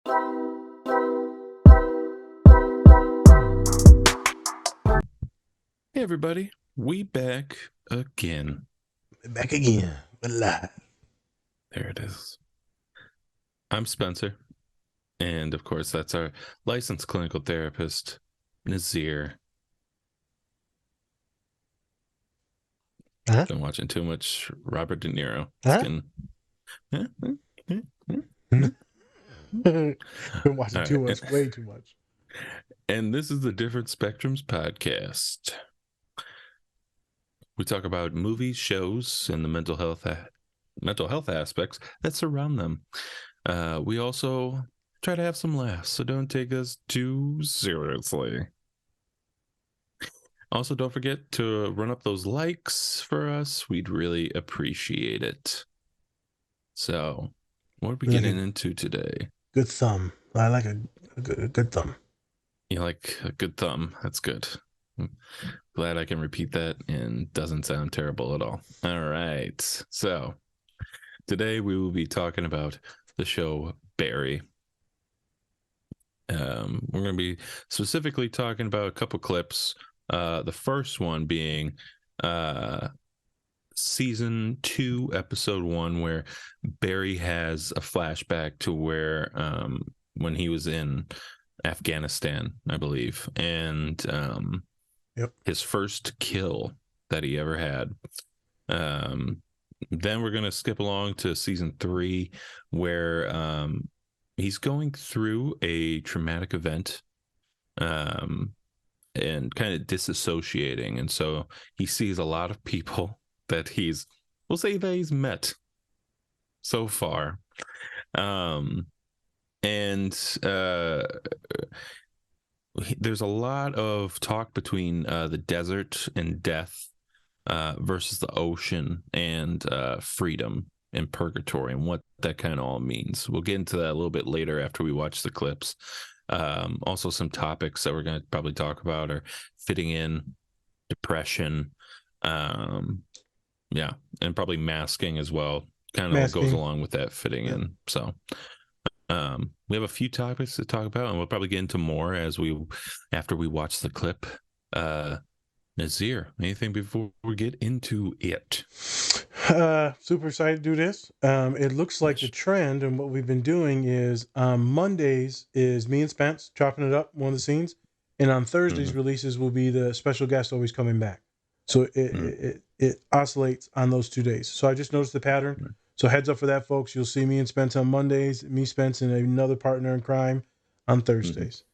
Hey everybody, we back again. Back again. We're live. There it is. I'm Spencer, and of course that's our licensed clinical therapist, Nazir. Huh? Been watching too much Robert De Niro. Huh? Been watching All too right. much, way too much. And this is the Different Spectrums podcast. We talk about movies, shows, and the mental health aspects that surround them. We also try to have some laughs, so don't take us too seriously. Also, don't forget to run up those likes for us. We'd really appreciate it. So, what are we getting into today? Good thumb. I like a good thumb. You like a good thumb? That's good. I'm glad I can repeat that and doesn't sound terrible at all. All right. So, today we will be talking about the show Barry. We're going to be specifically talking about a couple clips. The first one being season 2, episode 1, where Barry has a flashback to where when he was in Afghanistan, I believe, and his first kill that he ever had. Then we're going to skip along to season 3, where he's going through a traumatic event and kind of disassociating. And so he sees a lot of people that we'll say that he's met so far. There's a lot of talk between the desert and death versus the ocean and freedom and purgatory and what that kind of all means. We'll get into that a little bit later after we watch the clips. Also, some topics that we're going to probably talk about are fitting in, depression, and probably masking as well. Kind of goes along with that fitting in. So we have a few topics to talk about, and we'll probably get into more after we watch the clip. Nazir, anything before we get into it? Super excited to do this. It looks like the trend and what we've been doing is Mondays is me and Spence chopping it up, one of the scenes, and on Thursdays releases will be the special guest always coming back. So it oscillates on those 2 days. So I just noticed the pattern. So heads up for that, folks. You'll see me and Spence on Mondays, me, Spence, and another partner in crime on Thursdays.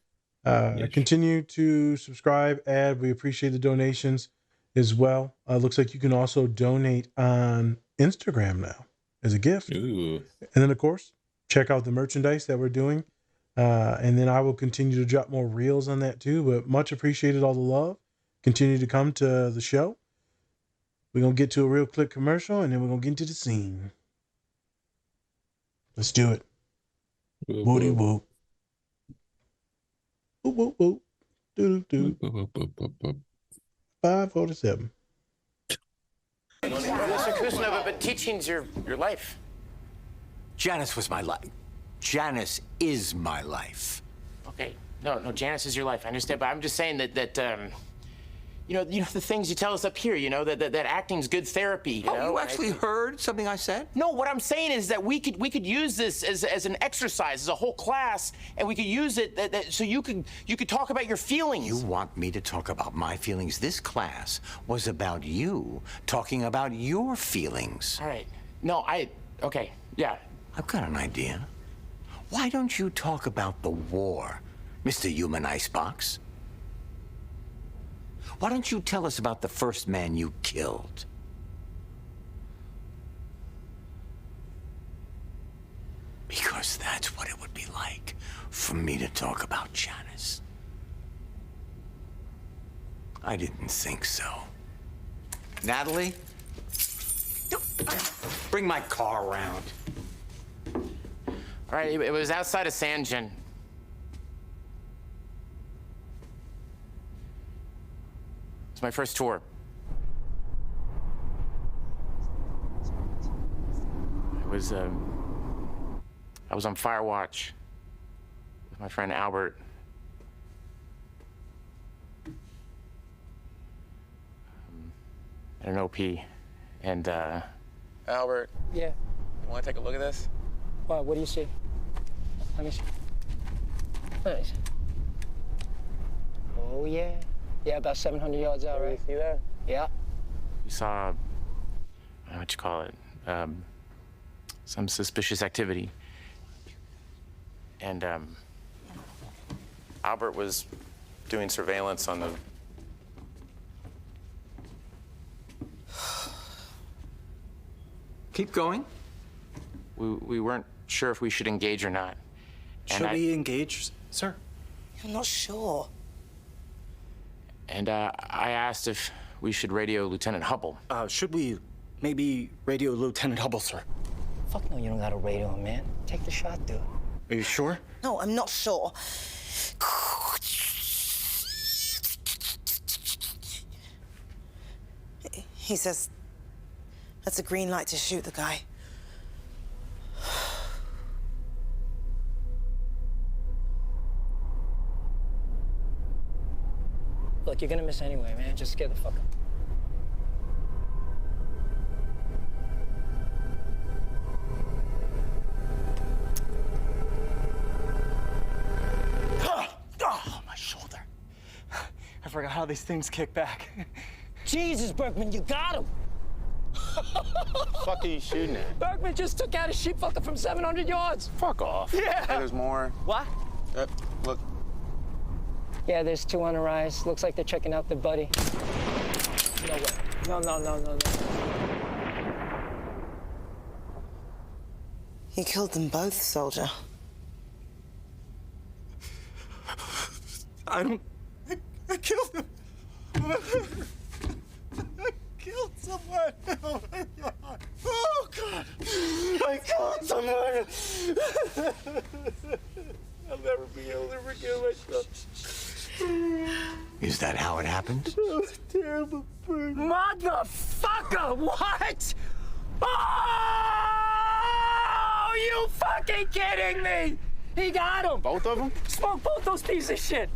Continue to subscribe, add. We appreciate the donations as well. Looks like you can also donate on Instagram now as a gift. Ooh. And then, of course, check out the merchandise that we're doing. And then I will continue to drop more reels on that too. But much appreciated all the love. Continue to come to the show. We're going to get to a real quick commercial, and then we're going to get into the scene. Let's do it. Woody whoop. Whoop, whoop, whoop. Doo-doo-doo. 547. Mr. Kuznova, but teaching's your life. Janice was my life. Janice is my life. Okay, no, Janice is your life. I understand, but I'm just saying that you know the things you tell us up here. You know that acting's good therapy. You actually heard something I said? No, what I'm saying is that we could use this as an exercise, as a whole class, and we could use it so you could talk about your feelings. You want me to talk about my feelings? This class was about you talking about your feelings. All right. No, okay, yeah. I've got an idea. Why don't you talk about the war, Mr. Human Icebox? Why don't you tell us about the first man you killed? Because that's what it would be like for me to talk about Janice. I didn't think so. Natalie? Bring my car around. All right, it was outside of Sanjin. It's my first tour. I was on fire watch. my friend Albert. At an OP, and Albert. Yeah. You want to take a look at this? What do you see? Let me see. Let me see. Oh, yeah. Yeah, about 700 yards out, right? You see that? Yeah. we saw, what you call it, some suspicious activity. And Albert was doing surveillance on the... Keep going. we weren't sure if we should engage or not. Should we engage, sir? I'm not sure. And I asked if we should radio Lieutenant Hubble. Should we maybe radio Lieutenant Hubble, sir? Fuck no, you don't gotta radio him, man. Take the shot, dude. Are you sure? No, I'm not sure. He says that's a green light to shoot the guy. Look, you're gonna miss anyway, man. Just get the fuck up. Oh, my shoulder. I forgot how these things kick back. Jesus, Berkman, you got him! fuck are you shooting at? Berkman just took out a sheep fucker from 700 yards. Fuck off. Yeah. Hey, there's more. What? Look. Yeah, there's two on the rise. Looks like they're checking out their buddy. No way. No. You killed them both, soldier. I killed him. I killed someone. Oh, my God. Oh, God. I killed someone. I'll never be able to forgive myself. Is that how it happened? That was a terrible burn. Motherfucker, what? Oh, you fucking kidding me? He got him. Both of them? Smoke both those pieces of shit.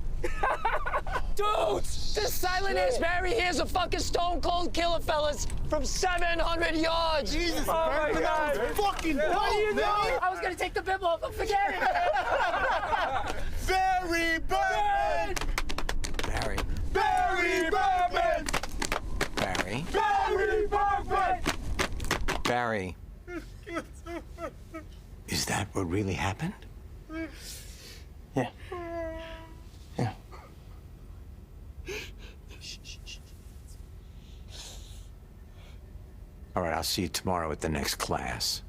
Dude, this silent ass Barry here's a fucking stone cold killer, fellas, from 700 yards. Jesus, oh my God. Fucking What do you know? I was gonna take the bib off, but forget it. Barry Berman! Barry. Barry Berman! Barry. Barry Berman! Barry. Is that what really happened? Yeah. Yeah. All right, I'll see you tomorrow at the next class.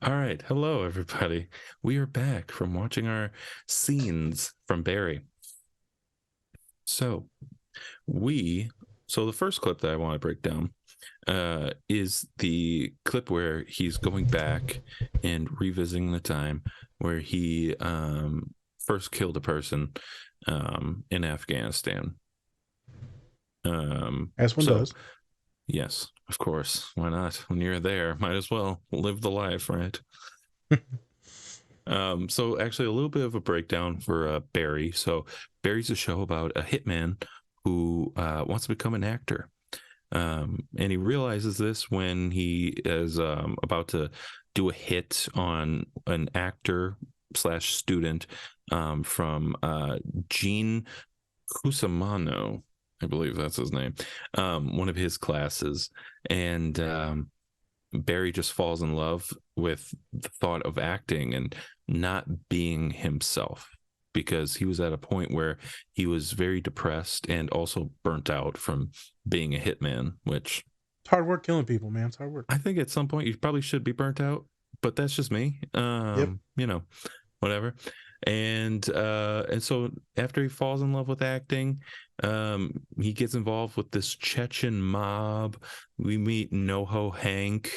All right. Hello, everybody. We are back from watching our scenes from Barry. So the first clip that I want to break down is the clip where he's going back and revisiting the time where he first killed a person in Afghanistan. As one does. Yes, of course. Why not? When you're there, might as well live the life, right? So actually a little bit of a breakdown for Barry. So Barry's a show about a hitman who wants to become an actor. And he realizes this when he is about to do a hit on an actor / student from Gene Cusimano, I believe that's his name, one of his classes. And Barry just falls in love with the thought of acting and not being himself, because he was at a point where he was very depressed and also burnt out from being a hitman, which It's hard work killing people, man. It's hard work. I think at some point you probably should be burnt out, but that's just me. You know, whatever. And so after he falls in love with acting, he gets involved with this Chechen mob. We meet NoHo Hank,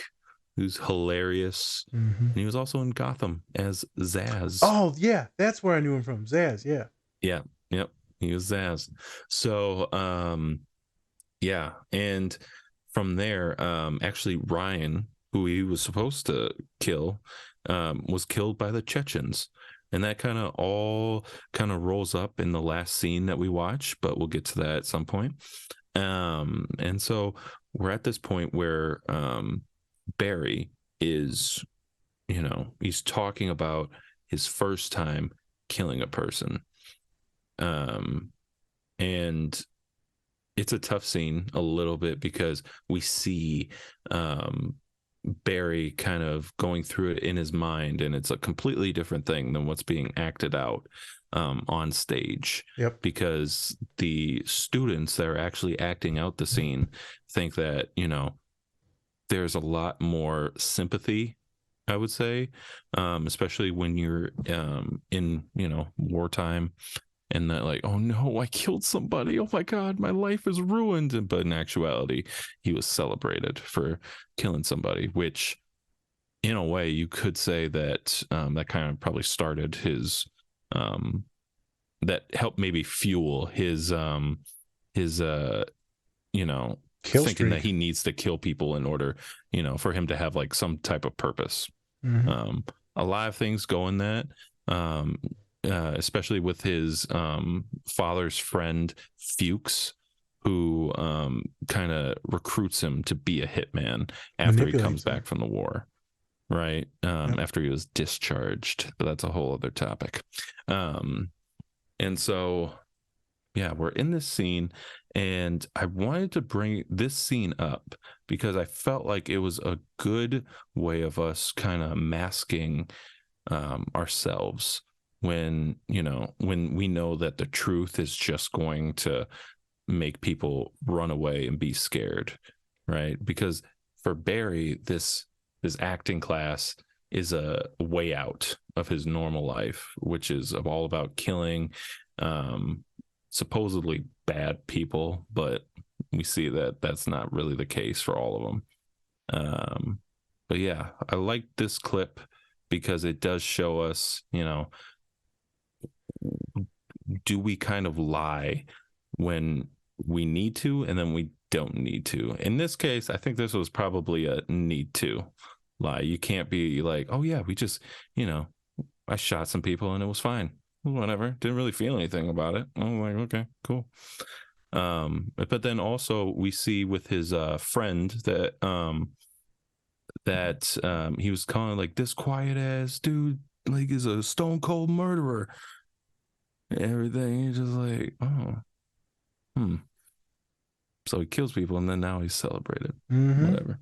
who's hilarious. And he was also in Gotham as Zaz. Oh yeah, that's where I knew him from. Zaz, yeah. Yeah, yep. He was Zaz. So yeah, and from there, actually Ryan, who he was supposed to kill, was killed by the Chechens. And that kind of all rolls up in the last scene that we watch, but we'll get to that at some point. And so we're at this point where Barry is, he's talking about his first time killing a person. And it's a tough scene a little bit because we see Barry kind of going through it in his mind, and it's a completely different thing than what's being acted out on stage. Yep. Because the students that are actually acting out the scene think that, there's a lot more sympathy, I would say, especially when you're in, wartime. And that, like, oh no, I killed somebody. Oh my God, my life is ruined. But in actuality, he was celebrated for killing somebody, which in a way you could say that that kind of probably started his, that helped maybe fuel his Kill thinking streak. that he needs to kill people in order, for him to have like some type of purpose. A lot of things go in that. Especially with his father's friend Fuchs, who kind of recruits him to be a hitman after he comes back from the war, right? After he was discharged, but that's a whole other topic. And so, yeah, we're in this scene, and I wanted to bring this scene up because I felt like it was a good way of us kind of masking ourselves when we know that the truth is just going to make people run away and be scared, right? Because for Barry, this acting class is a way out of his normal life, which is all about killing supposedly bad people, but we see that that's not really the case for all of them. But yeah, I like this clip because it does show us, do we kind of lie when we need to and then we don't need to? In this case, I think this was probably a need to lie. You can't be like, oh yeah, we just, I shot some people and it was fine. Whatever. Didn't really feel anything about it. I'm like, okay, cool. But then also we see with his friend that he was calling like, this quiet ass dude like is a stone cold murderer. Everything, you're just like, so he kills people and then now he's celebrated. Whatever.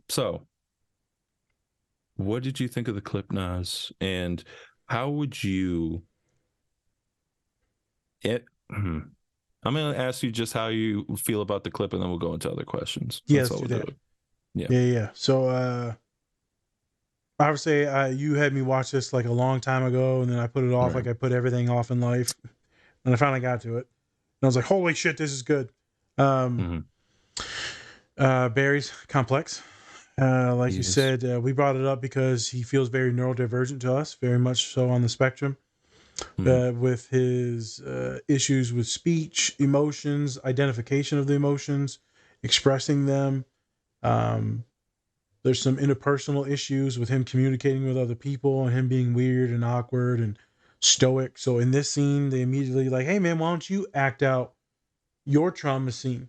So what did you think of the clip, Nas? And how would you I'm gonna ask you just how you feel about the clip and then we'll go into other questions. Yes, do that. Yeah. So I would say you had me watch this like a long time ago, and then I put it off Right. like I put everything off in life, and I finally got to it, and I was like, "Holy shit, this is good." Um, Mm-hmm. Barry's complex. Like you Yes. said, we brought it up because he feels very neurodivergent to us, very much so on the spectrum, Mm-hmm. with his issues with speech, emotions, identification of the emotions, expressing them. Um, there's some interpersonal issues with him communicating with other people and him being weird and awkward and stoic. So in this scene, they immediately like, "Hey man, why don't you act out your trauma scene?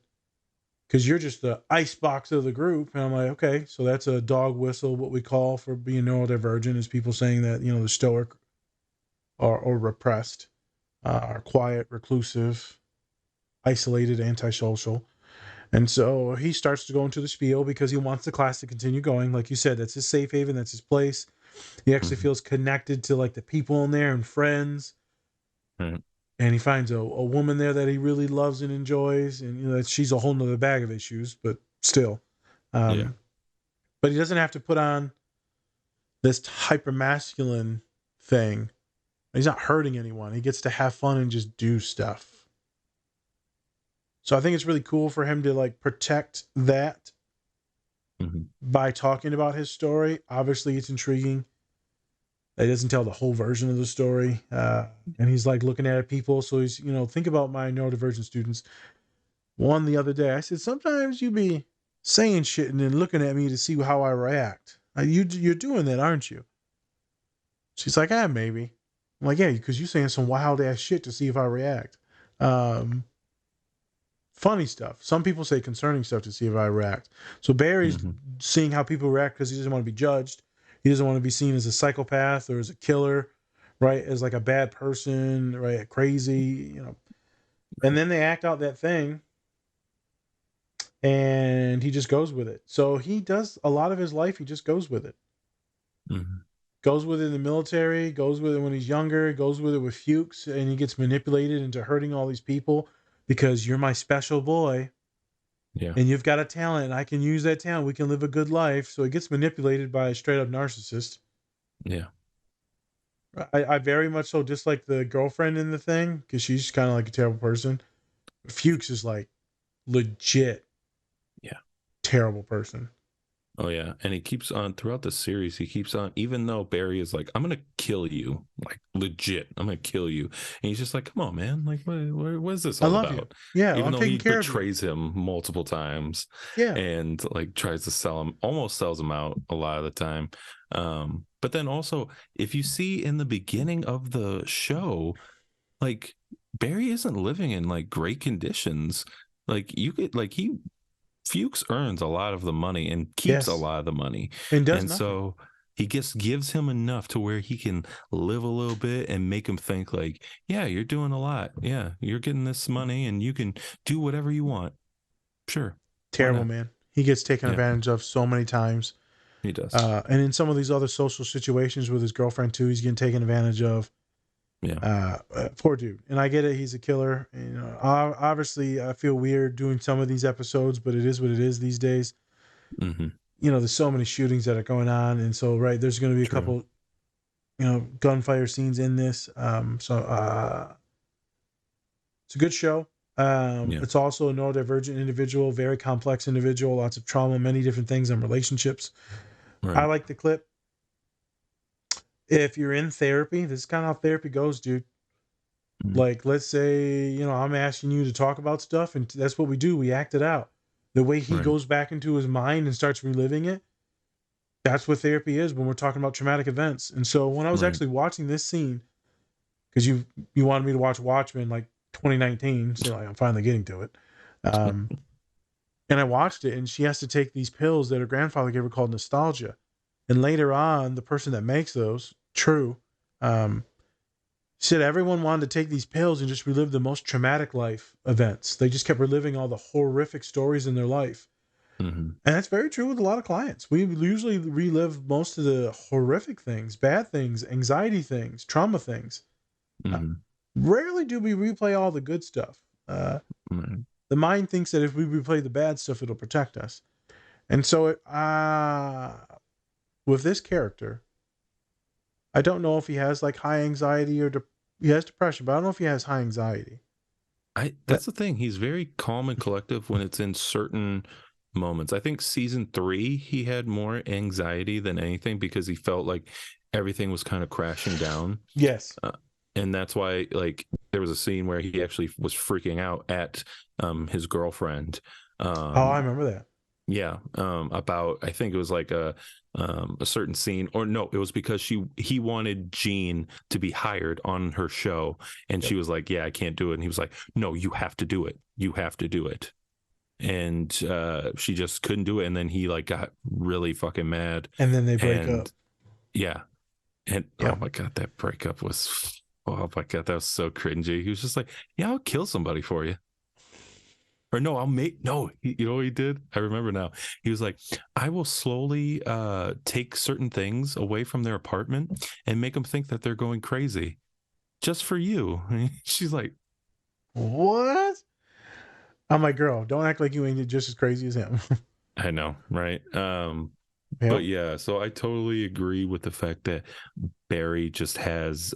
Because you're just the ice box of the group." And I'm like, okay, so that's a dog whistle. What we call for being neurodivergent is people saying that, you know, the stoic or repressed, are quiet, reclusive, isolated, antisocial. And so he starts to go into the spiel because he wants the class to continue going. Like you said, that's his safe haven, that's his place. He actually Mm-hmm. feels connected to like the people in there and friends. Right. And he finds a woman there that he really loves and enjoys. And, you know, she's a whole nother bag of issues, but still. Yeah. Um, but he doesn't have to put on this hyper masculine thing. He's not hurting anyone. He gets to have fun and just do stuff. So I think it's really cool for him to like protect that Mm-hmm. by talking about his story. Obviously, it's intriguing. He doesn't tell the whole version of the story, and he's like looking at people. So he's, you know, think about my neurodivergent students. One the other day, I said, sometimes you be saying shit and then looking at me to see how I react. You're doing that, aren't you? She's like, ah, maybe. I'm like, yeah, because you're saying some wild ass shit to see if I react. Um, Funny stuff. Some people say concerning stuff to see if I react. So Barry's Mm-hmm. seeing how people react because he doesn't want to be judged. He doesn't want to be seen as a psychopath or as a killer, right? As like a bad person, right? Crazy, you know. And then they act out that thing and he just goes with it. So he does a lot of his life, he just goes with it. Mm-hmm. Goes with it in the military, goes with it when he's younger, goes with it with Fuchs, and he gets manipulated into hurting all these people because you're my special boy Yeah. and you've got a talent and I can use that talent. We can live a good life. So he gets manipulated by a straight up narcissist. Yeah. I very much so dislike the girlfriend in the thing because she's kind of like a terrible person. Fuchs is like legit Yeah. terrible person. Oh yeah, and he keeps on throughout the series. He keeps on, even though Barry is like, "I'm gonna kill you, like legit. I'm gonna kill you," and he's just like, "Come on, man! Like, what is this I all love you. about?" Yeah, Even I'm though he taking care of you. betrays him multiple times, Yeah. and like tries to sell him, almost sells him out a lot of the time. But then also, if you see in the beginning of the show, like Barry isn't living in like great conditions. Like you could, like he Fuchs earns a lot of the money and keeps a Yes. lot of the money. And does And nothing. so he just gives him enough to where he can live a little bit and make him think like, yeah, you're doing a lot. Yeah, you're getting this money and you can do whatever you want. Sure. Why Terrible not? man. He gets taken Yeah, advantage of so many times. he does. And in some of these other social situations with his girlfriend too, he's getting taken advantage of. Yeah. Poor dude. And I get it. He's a killer. You know, obviously I feel weird doing some of these episodes, but it is what it is these days. Mm-hmm. You know, there's so many shootings that are going on. And so, right, there's going to be a True. couple, you know, gunfire scenes in this. It's a good show. Yeah. It's also a neurodivergent individual, very complex individual, lots of trauma, many different things and relationships. I Right. like the clip. If you're in therapy, this is kind of how therapy goes, dude. Mhm. Like, let's say, you know, I'm asking you to talk about stuff, and that's what we do. We act it out. The way he Right. goes back into his mind and starts reliving it, that's what therapy is when we're talking about traumatic events. And so when I was Right. actually watching this scene, because you wanted me to watch Watchmen like 2019, so like I'm finally getting to it. Um, and I watched it, and she has to take these pills that her grandfather gave her called nostalgia. And later on, the person that makes those, True, um, said everyone wanted to take these pills and just relive the most traumatic life events. They just kept reliving all the horrific stories in their life. Mm-hmm. And that's very true with a lot of clients. We usually relive most of the horrific things, bad things, anxiety things, trauma things. Mm-hmm. Rarely do we replay all the good stuff. Right. The mind thinks that if we replay the bad stuff, it'll protect us. And so, with with this character, I don't know if he has like high anxiety or he has depression, but I don't know if he has high anxiety. That's the thing. He's very calm and collective when it's in certain moments. I think season 3 he had more anxiety than anything because he felt like everything was kind of crashing down. Yes. And that's why, like, there was a scene where he actually was freaking out at his girlfriend. I remember that. Yeah, about, I think it was like a certain scene, or no, it was because he wanted Jean to be hired on her show, and she was like, "Yeah, I can't do it," and he was like, "No, you have to do it. You have to do it." And she just couldn't do it, and then he like got really fucking mad, and then they break up. Yeah, and oh my god, that breakup was, oh my god, that was so cringy. He was just like, "Yeah, I'll kill somebody for you." Or no, you know what he did? I remember now. He was like, I will slowly take certain things away from their apartment and make them think that they're going crazy just for you. She's like, what? I'm like, girl, don't act like you ain't just as crazy as him. I know, right? But yeah, so I totally agree with the fact that Barry just has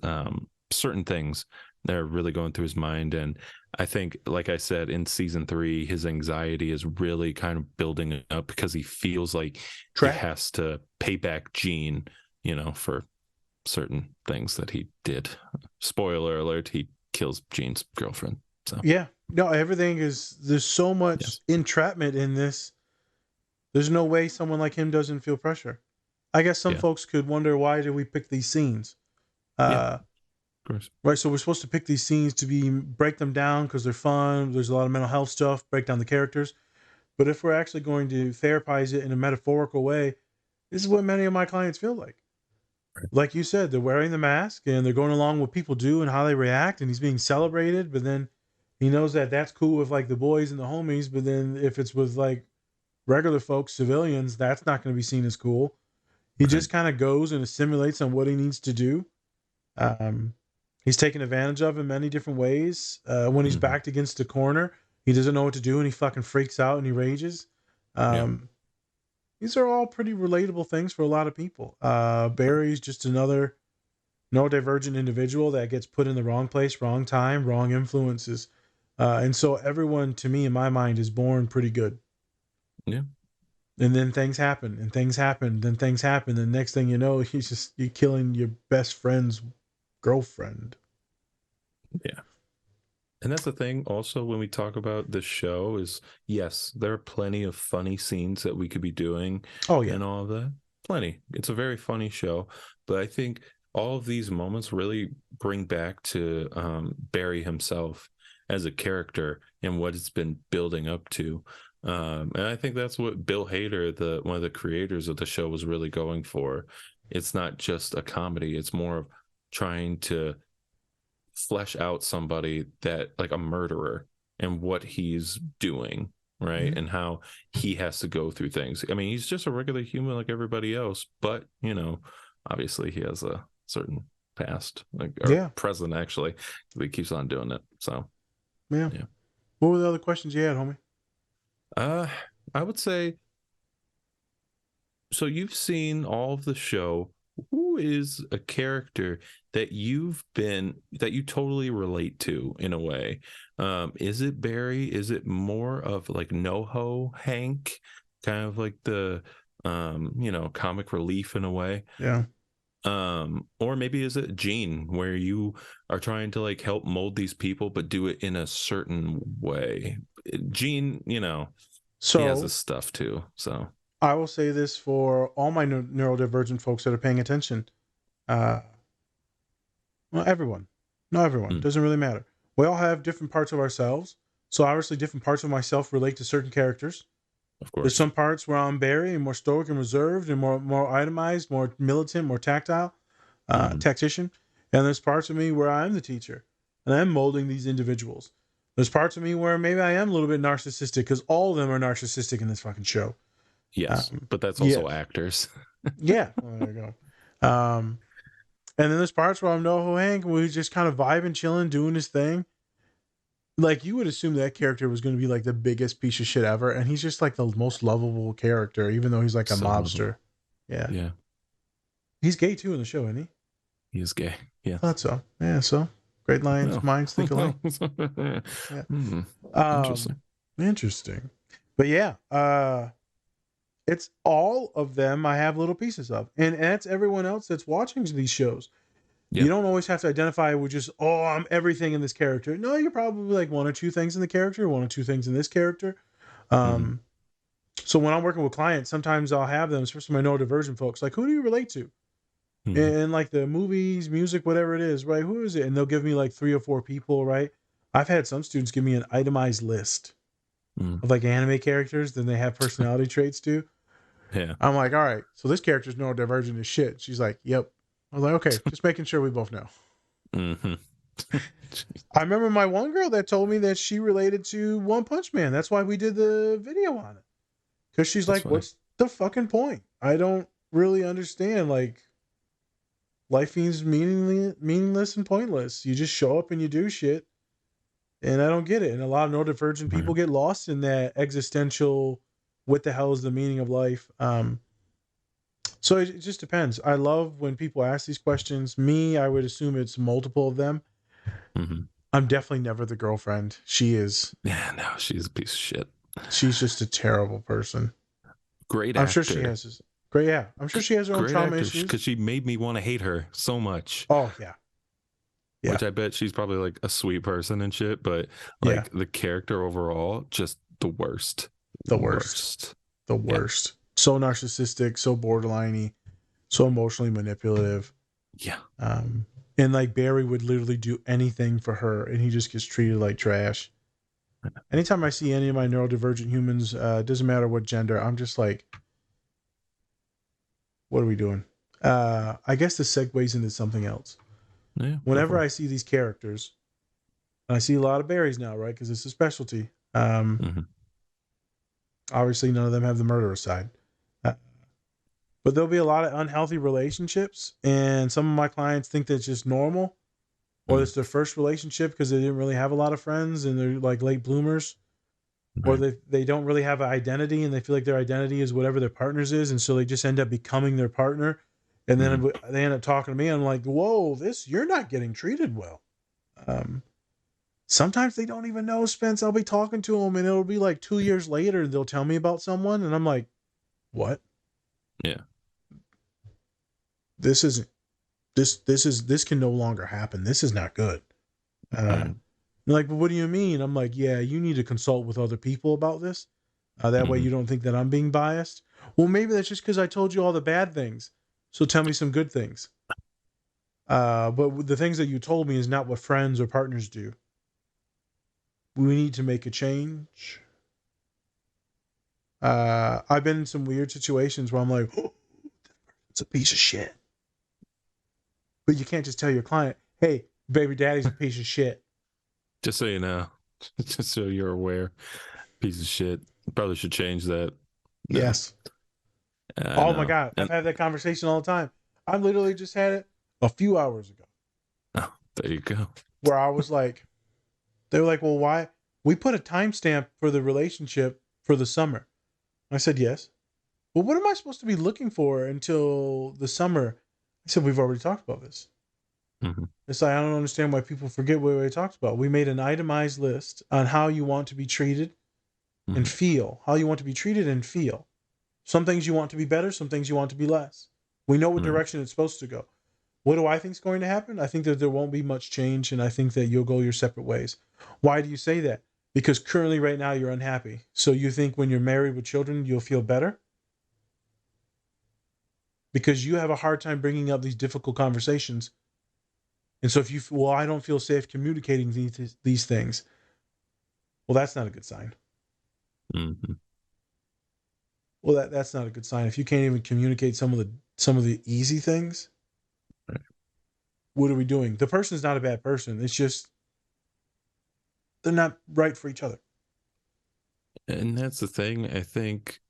certain things that are really going through his mind. And I think, like I said, in season 3, his anxiety is really kind of building up because he feels like he has to pay back Jean, you know, for certain things that he did. Spoiler alert, he kills Jean's girlfriend. So yeah, no, everything is, there's so much entrapment in this. There's no way someone like him doesn't feel pressure. I guess some folks could wonder, why did we pick these scenes? Of course. Right, so we're supposed to pick these scenes to break them down because they're fun. There's a lot of mental health stuff, break down the characters. But if we're actually going to therapize it in a metaphorical way, this is what many of my clients feel like. Right. Like you said, they're wearing the mask and they're going along with what people do and how they react, and he's being celebrated. But then he knows that that's cool with like the boys and the homies. But then if it's with like regular folks, civilians, that's not going to be seen as cool. He just kind of goes and assimilates on what he needs to do. He's taken advantage of in many different ways. When he's backed against the corner, he doesn't know what to do and he fucking freaks out and he rages. These are all pretty relatable things for a lot of people. Barry's just another neurodivergent individual that gets put in the wrong place, wrong time, wrong influences. And so everyone, to me, in my mind, is born pretty good. Yeah. And then things happen, and things happen, then things happen. And next thing you know, you're killing your best friend's girlfriend. Yeah. And that's the thing also when we talk about this show is, yes, there are plenty of funny scenes that we could be doing. Oh, yeah. And all of that. Plenty. It's a very funny show. But I think all of these moments really bring back to Barry himself as a character and what it's been building up to. And I think that's what Bill Hader, one of the creators of the show, was really going for. It's not just a comedy. It's more of trying to flesh out somebody that, like a murderer, and what he's doing, right? And how he has to go through things. I mean, he's just a regular human like everybody else, but, you know, obviously he has a certain past, present, actually. He keeps on doing it. So, yeah. What were the other questions you had, homie? I would say, so you've seen all of the show. Who is a character that you totally relate to in a way? Is it Barry? Is it more of like NoHo Hank, kind of like the comic relief in a way? Yeah. Or maybe is it Jean, where you are trying to like help mold these people but do it in a certain way? Jean, so he has this stuff too. So I will say this for all my neurodivergent folks that are paying attention. Well, everyone. Not everyone. Doesn't really matter. We all have different parts of ourselves. So obviously different parts of myself relate to certain characters. Of course. There's some parts where I'm Barry and more stoic and reserved and more itemized, more militant, more tactile, tactician. And there's parts of me where I'm the teacher and I'm molding these individuals. There's parts of me where maybe I am a little bit narcissistic, because all of them are narcissistic in this fucking show. Yes, but that's also actors. Yeah, well, there you go. And then there's parts where I'm NoHo Hank, where he's just kind of vibing, chilling, doing his thing. Like, you would assume that character was going to be like the biggest piece of shit ever, and he's just like the most lovable character, even though he's like a mobster. Yeah. He's gay too in the show, isn't he? He is gay. Yeah. Thought so. Yeah. So great lines, Oh. minds think alike. Yeah. Interesting. Interesting. But yeah, it's all of them I have little pieces of. And that's everyone else that's watching these shows. Yeah. You don't always have to identify with just, oh, I'm everything in this character. No, you're probably like one or two things in the character, one or two things in this character. So when I'm working with clients, sometimes I'll have them, especially my neurodivergent folks, like, who do you relate to? And like the movies, music, whatever it is, right? Who is it? And they'll give me like 3 or 4 people, right? I've had some students give me an itemized list of like anime characters, then they have personality traits too. Yeah. I'm like, all right, so this character's neurodivergent as shit. She's like, yep. I was like, okay, just making sure we both know. I remember my one girl that told me that she related to One Punch Man. That's why we did the video on it. Because she's like, funny. what's the fucking point? I don't really understand. Like, life seems meaningless and pointless. You just show up and you do shit. And I don't get it. And a lot of neurodivergent people get lost in that existential, what the hell is the meaning of life? So it just depends. I love when people ask these questions. Me, I would assume it's multiple of them. I'm definitely never the girlfriend. She is. Yeah, no, she's a piece of shit. She's just a terrible person. Great I'm actor. sure she has this. Great, yeah. I'm sure she has her own trauma issues. Because she made me want to hate her so much. Oh, yeah. Yeah. Which I bet she's probably like a sweet person and shit, but like the character overall, just the worst. The worst. The worst. So narcissistic, so borderliney, so emotionally manipulative. Yeah. And like Barry would literally do anything for her, and he just gets treated like trash. Anytime I see any of my neurodivergent humans, doesn't matter what gender, I'm just like, what are we doing? I guess this segues into something else. Yeah, whenever I see these characters, and I see a lot of Barrys now, right? Because it's a specialty. Obviously, none of them have the murderer side. But there'll be a lot of unhealthy relationships, and some of my clients think that's just normal, or it's their first relationship because they didn't really have a lot of friends and they're like late bloomers, or they don't really have an identity and they feel like their identity is whatever their partner's is, and so they just end up becoming their partner, and then they end up talking to me. And I'm like, whoa, you're not getting treated well. Sometimes they don't even know, Spence. I'll be talking to them, and it'll be like 2 years later, and they'll tell me about someone, and I'm like, what? Yeah. This can no longer happen. This is not good. Like, but what do you mean? I'm like, yeah, you need to consult with other people about this. That way you don't think that I'm being biased. Well, maybe that's just because I told you all the bad things. So tell me some good things. But the things that you told me is not what friends or partners do. We need to make a change. I've been in some weird situations where I'm like, oh, it's a piece of shit. But you can't just tell your client, hey, baby daddy's a piece of shit. Just so you know, just so you're aware, piece of shit. Probably should change that. No. Yes. Oh my God. I've had that conversation all the time. I literally just had it a few hours ago. Oh, there you go. Where I was like, they were like, well, why? We put a timestamp for the relationship for the summer. I said, yes. Well, what am I supposed to be looking for until the summer? I said, we've already talked about this. It's like, I don't understand why people forget what we talked about. We made an itemized list on how you want to be treated and feel. How you want to be treated and feel. Some things you want to be better, some things you want to be less. We know what direction it's supposed to go. What do I think is going to happen? I think that there won't be much change, and I think that you'll go your separate ways. Why do you say that? Because currently right now you're unhappy. So you think when you're married with children, you'll feel better? Because you have a hard time bringing up these difficult conversations. And so if you, well, I don't feel safe communicating these things. Well, that's not a good sign. Well, that's not a good sign. If you can't even communicate some of the easy things, what are we doing? The person's not a bad person. It's just they're not right for each other. And that's the thing. I think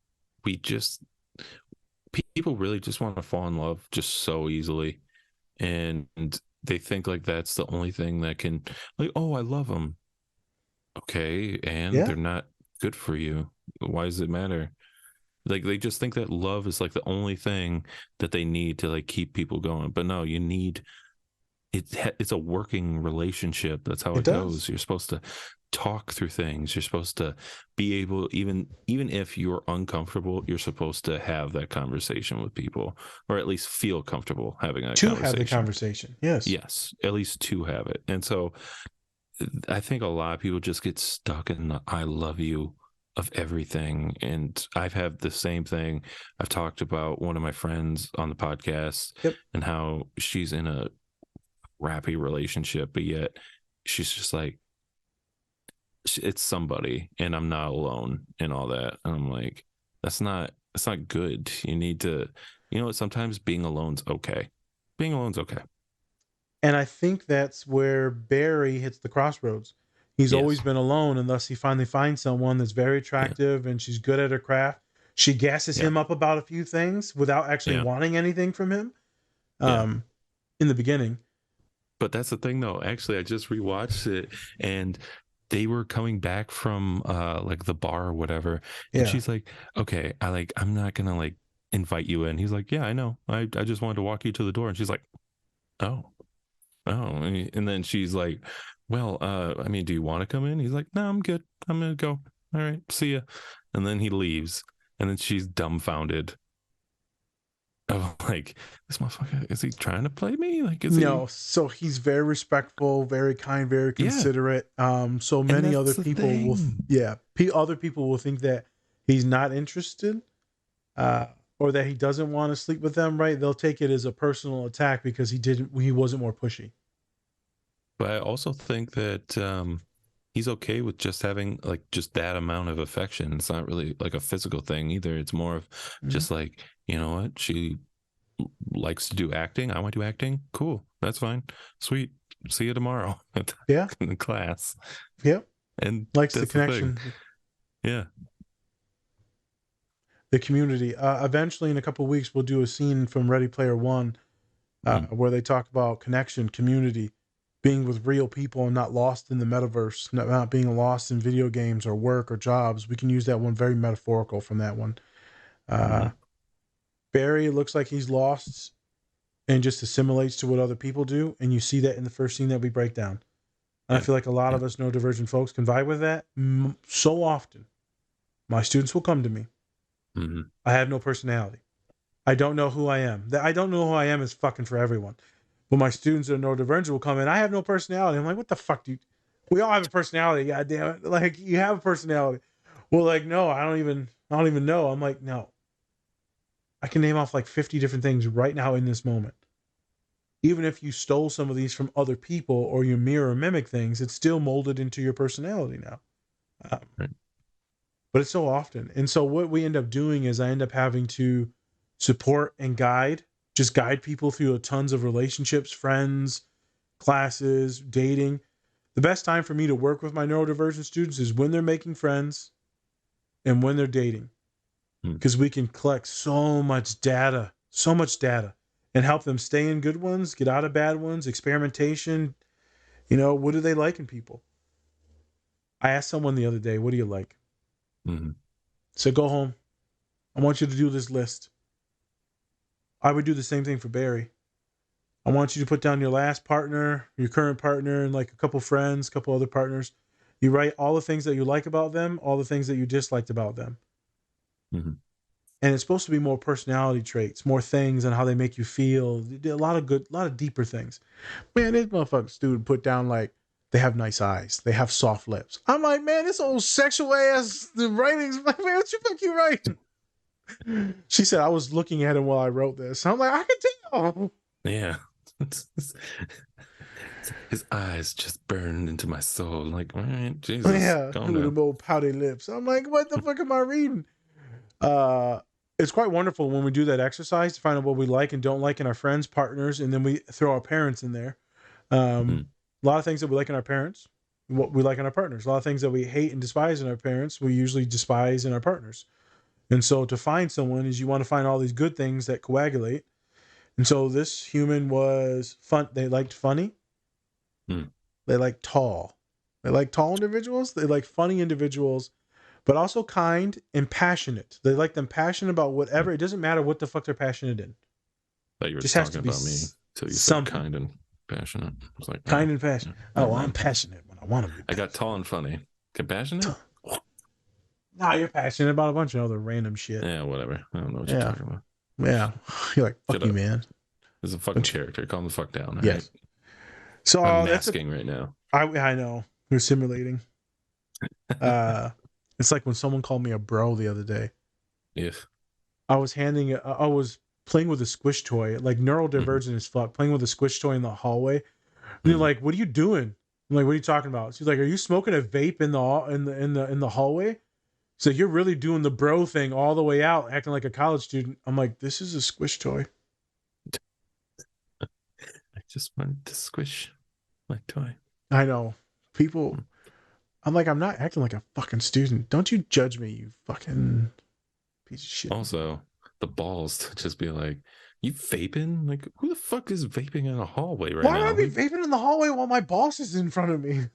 people really just want to fall in love just so easily. And they think like that's the only thing that can, like, oh, I love them. Okay. And they're not good for you. Why does it matter? Like they just think that love is like the only thing that they need to like keep people going. But no, you need it's a working relationship. That's how It it does. goes. You're supposed to talk through things. You're supposed to be able, even if you're uncomfortable, you're supposed to have that conversation with people, or at least feel comfortable having that To have the conversation. conversation. Yes. Yes, at least to have it. And so I think a lot of people just get stuck in the I love you of everything. And I've had the same thing. I've talked about one of my friends on the podcast Yep. and how she's in a crappy relationship, but yet she's just like, it's somebody and I'm not alone and all that. And I'm like, that's not good. You need to, you know what? Sometimes being alone's okay. Being alone's okay. And I think that's where Barry hits the crossroads. He's Yes. always been alone unless he finally finds someone that's very attractive and she's good at her craft. She gasses Yeah. him up about a few things without actually Yeah. wanting anything from him. Yeah. In the beginning. But that's the thing though. Actually, I just rewatched it and they were coming back from like the bar or whatever. And Yeah. she's like, okay, I'm not gonna like invite you in. He's like, yeah, I know. I just wanted to walk you to the door. And she's like, oh. And then she's like, well, I mean, do you want to come in? He's like, no, I'm good. I'm gonna go. All right, see ya. And then he leaves. And then she's dumbfounded. Oh, like, this motherfucker, is he trying to play me? Like, is No, he? so he's very respectful, very kind, very Yeah. considerate. So many that's other the people will, thing. other people will think that he's not interested, or that he doesn't want to sleep with them. Right? They'll take it as a personal attack because he wasn't more pushy. But I also think that he's okay with just having like just that amount of affection. It's not really like a physical thing either. It's more of just like, you know what? She likes to do acting. I want to do acting. Cool. That's fine. Sweet. See you tomorrow Yeah. in class. Yeah. And Likes the that's connection. thing. Yeah. The community. Eventually, in a couple of weeks, we'll do a scene from Ready Player One, where they talk about connection, community, being with real people and not lost in the metaverse, not being lost in video games or work or jobs. We can use that one very metaphorical from that one. Barry looks like he's lost and just assimilates to what other people do, and you see that in the first scene that we break down. And I feel like a lot of us neurodivergent folks can vibe with that. So often, my students will come to me. I have no personality. I don't know who I am. I don't know who I am is fucking for everyone. But my students that are neurodivergent will come in. I have no personality. I'm like, what the fuck, dude? We all have a personality. God damn it! Like you have a personality. Well, like no, I don't even know. I'm like, no. I can name off like 50 different things right now in this moment. Even if you stole some of these from other people or you mirror or mimic things, it's still molded into your personality now. But it's so often. And so what we end up doing is I end up having to support and just guide people through tons of relationships, friends, classes, dating. The best time for me to work with my neurodivergent students is when they're making friends and when they're dating. Because we can collect so much data, and help them stay in good ones, get out of bad ones, experimentation. You know, what do they like in people? I asked someone the other day, what do you like? So go home. I want you to do this list. I would do the same thing for Barry. I want you to put down your last partner, your current partner, and like a couple friends, a couple other partners. You write all the things that you like about them, all the things that you disliked about them. And it's supposed to be more personality traits, more things and how they make you feel. A lot of deeper things. Man, this motherfucking student put down like they have nice eyes, they have soft lips. I'm like, man, this old sexual ass writings. Like, man, what the fuck you writing? She said I was looking at him while I wrote this. I'm like, I can tell. Yeah. His eyes just burned into my soul. Like, all right, Jesus, calm with down. them old pouty lips. I'm like, what the fuck am I reading? It's quite wonderful when we do that exercise to find out what we like and don't like in our friends, partners, and then we throw our parents in there. A lot of things that we like in our parents, what we like in our partners. A lot of things that we hate and despise in our parents, we usually despise in our partners. And so to find someone is you want to find all these good things that coagulate. And so this human was fun. They liked funny. They like tall. They like tall individuals. They like funny individuals, but also kind and passionate. They like them passionate about whatever. It doesn't matter what the fuck they're passionate in. That you were Just has to talking be about me till you said something kind and passionate. I was like, kind oh, and passionate. yeah, Oh, never well, I'm mind. passionate when I want to be. I got tall and funny. Compassionate? Nah, you're passionate about a bunch of other random shit. Yeah, whatever. I don't know what Yeah. you're talking about. Yeah, you're like, fuck Shut you, up. man. This is a fucking character. Calm the fuck down. All Yes. right? So I'm that's masking right now. I know we're simulating. It's like when someone called me a bro the other day. Yes. I was playing with a squish toy, like neurodivergent as fuck, playing with a squish toy in the hallway. And they're like, "What are you doing?" I'm like, "What are you talking about?" She's like, "Are you smoking a vape in the hallway?" So you're really doing the bro thing all the way out, acting like a college student. I'm like, "This is a squish toy." I just wanted to squish my toy. I know. People, I'm like, I'm not acting like a fucking student. Don't you judge me, you fucking piece of shit. Also, the balls to just be like, you vaping? Like, who the fuck is vaping in a hallway right Why now? would I be vaping in the hallway while my boss is in front of me?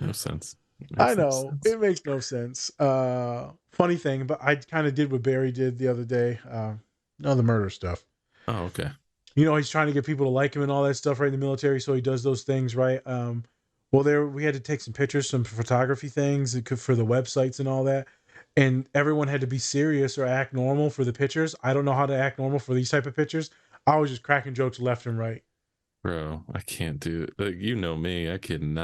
No sense. I know. It makes no sense. Funny thing, but I kind of did what Barry did the other day. No, the murder stuff. Oh, okay. You know, he's trying to get people to like him and all that stuff right in the military, so he does those things, right? Well, there we had to take some pictures, some photography things for the websites and all that, and everyone had to be serious or act normal for the pictures. I don't know how to act normal for these type of pictures. I was just cracking jokes left and right. Bro, I can't do, like, you know me. I can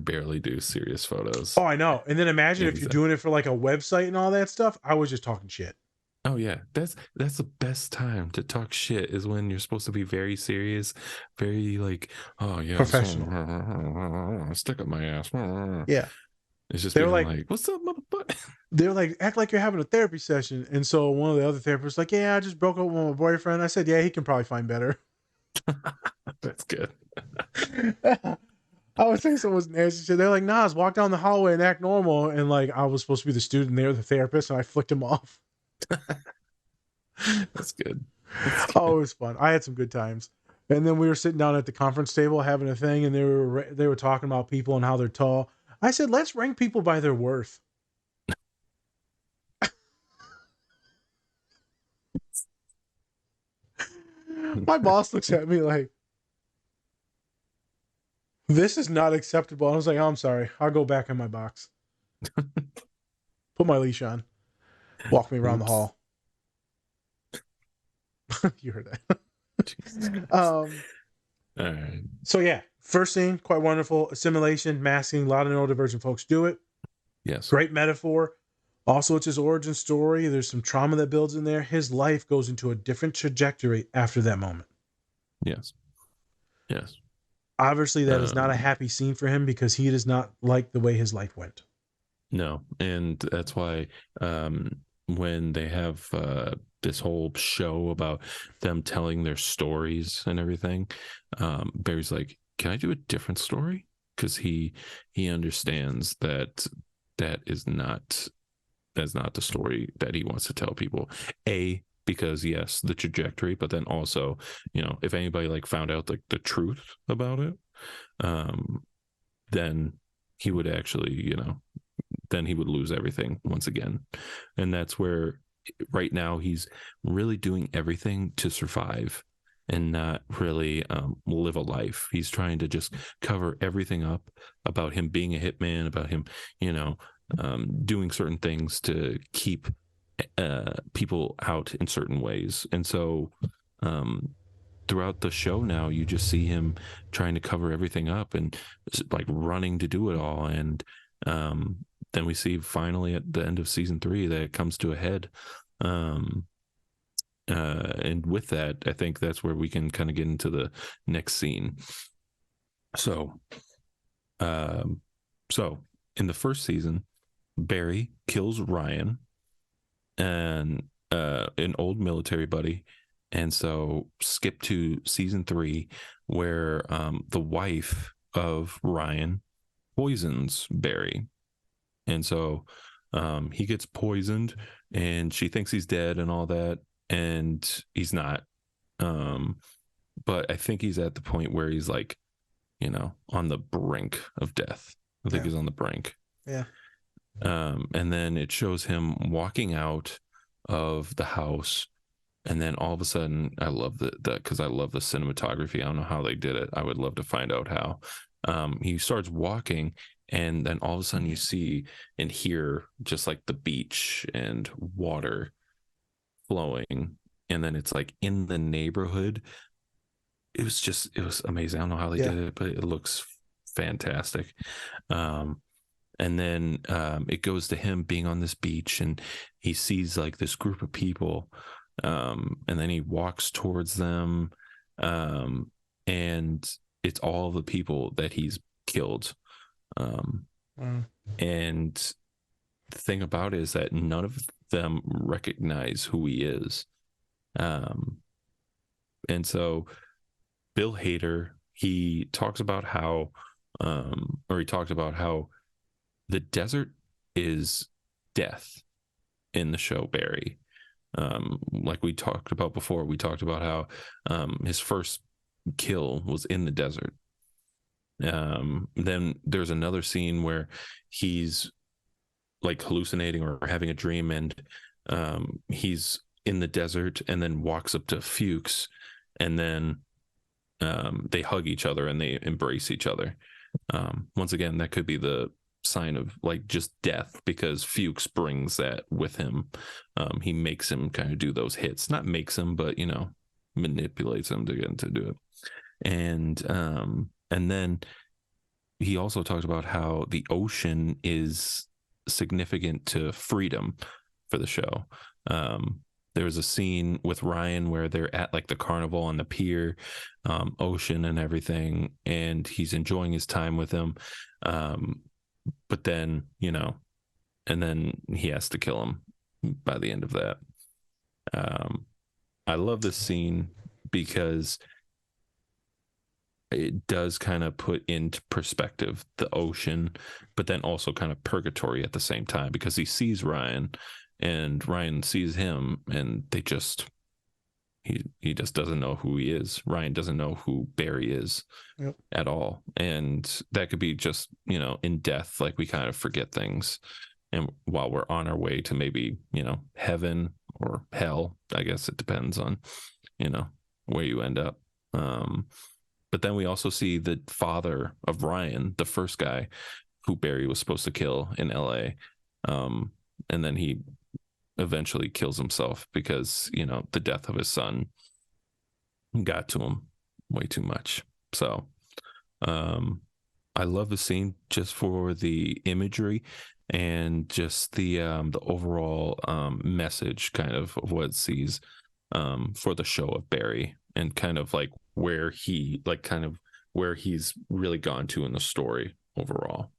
barely do serious photos. Oh, I know. And then imagine if you're doing it for like a website and all that stuff. I was just talking shit. Oh yeah, that's the best time to talk shit is when you're supposed to be very serious, very like, oh yeah, professional. Stick up my ass. Yeah, it's just they're like, what's up, motherfucker? They're like, act like you're having a therapy session. And so one of the other therapists like, yeah, I just broke up with my boyfriend. I said, yeah, he can probably find better. That's good. I was saying someone's nasty shit. They're like, Nas, walk down the hallway and act normal. And like, I was supposed to be the student, they were the therapist, and I flicked him off. That's good. Oh, it was fun. I had some good times. And then we were sitting down at the conference table having a thing, and they were talking about people and how they're tall. I said, let's rank people by their worth. My boss looks at me like, this is not acceptable. I was like, oh, I'm sorry. I'll go back in my box. Put my leash on. Walk me around the hall. You heard that. All right. So yeah, first scene, quite wonderful. Assimilation, masking, a lot of neurodivergent folks do it. Yes. Great metaphor. Also, it's his origin story. There's some trauma that builds in there. His life goes into a different trajectory after that moment. Yes. Yes. Obviously, that is not a happy scene for him because he does not like the way his life went. No, and that's why when they have this whole show about them telling their stories and everything, Barry's like, "Can I do a different story?" Because he understands that is not the story that he wants to tell people. Because yes, the trajectory, but then also, you know, if anybody like found out like the truth about it, then he would actually, you know, then he would lose everything once again. And that's where right now he's really doing everything to survive and not really live a life. He's trying to just cover everything up about him being a hitman, about him, you know, doing certain things to keep people out in certain ways. And so throughout the show now, you just see him trying to cover everything up and like running to do it all. And then we see finally at the end of season 3 that it comes to a head. And with that, I think that's where we can kind of get into the next scene. So in the first season, Barry kills Ryan and an old military buddy. And so skip to season 3 where the wife of Ryan poisons Barry. And so he gets poisoned and she thinks he's dead and all that. And he's not. But I think he's at the point where he's like, you know, on the brink of death. I think he's on the brink. Yeah. And then it shows him walking out of the house, and then all of a sudden, I love that because I love the cinematography. I don't know how they did it. I would love to find out how. He starts walking, and then all of a sudden, you see and hear just like the beach and water flowing, and then it's like in the neighborhood. It was amazing. I don't know how they did it, but it looks fantastic. And then it goes to him being on this beach, and he sees like this group of people, and then he walks towards them, and it's all the people that he's killed. And the thing about it is that none of them recognize who he is. And so Bill Hader, he talks about how the desert is death in the show Barry. Like we talked about before, we talked about how his first kill was in the desert. Then there's another scene where he's like hallucinating or having a dream, and he's in the desert and then walks up to Fuchs, and then they hug each other and they embrace each other. Once again, that could be the sign of like just death, because Fuchs brings that with him. He makes him kind of do those hits, not makes him, but manipulates him to get him to do it. And then he also talked about how the ocean is significant to freedom for the show. There was a scene with Ryan where they're at like the carnival on the pier, ocean and everything, and he's enjoying his time with him. But then, and then he has to kill him by the end of that. I love this scene because it does kind of put into perspective the ocean, but then also kind of purgatory at the same time, because he sees Ryan and Ryan sees him, and he just doesn't know who he is. Ryan doesn't know who Barry is at all. And that could be just, in death, like we kind of forget things. And while we're on our way to maybe, heaven or hell, I guess it depends on, where you end up. But then we also see the father of Ryan, the first guy who Barry was supposed to kill in LA. And then he eventually kills himself because, the death of his son got to him way too much. So I love the scene just for the imagery and just the overall message kind of what it sees for the show of Barry, and kind of like where he's really gone to in the story overall.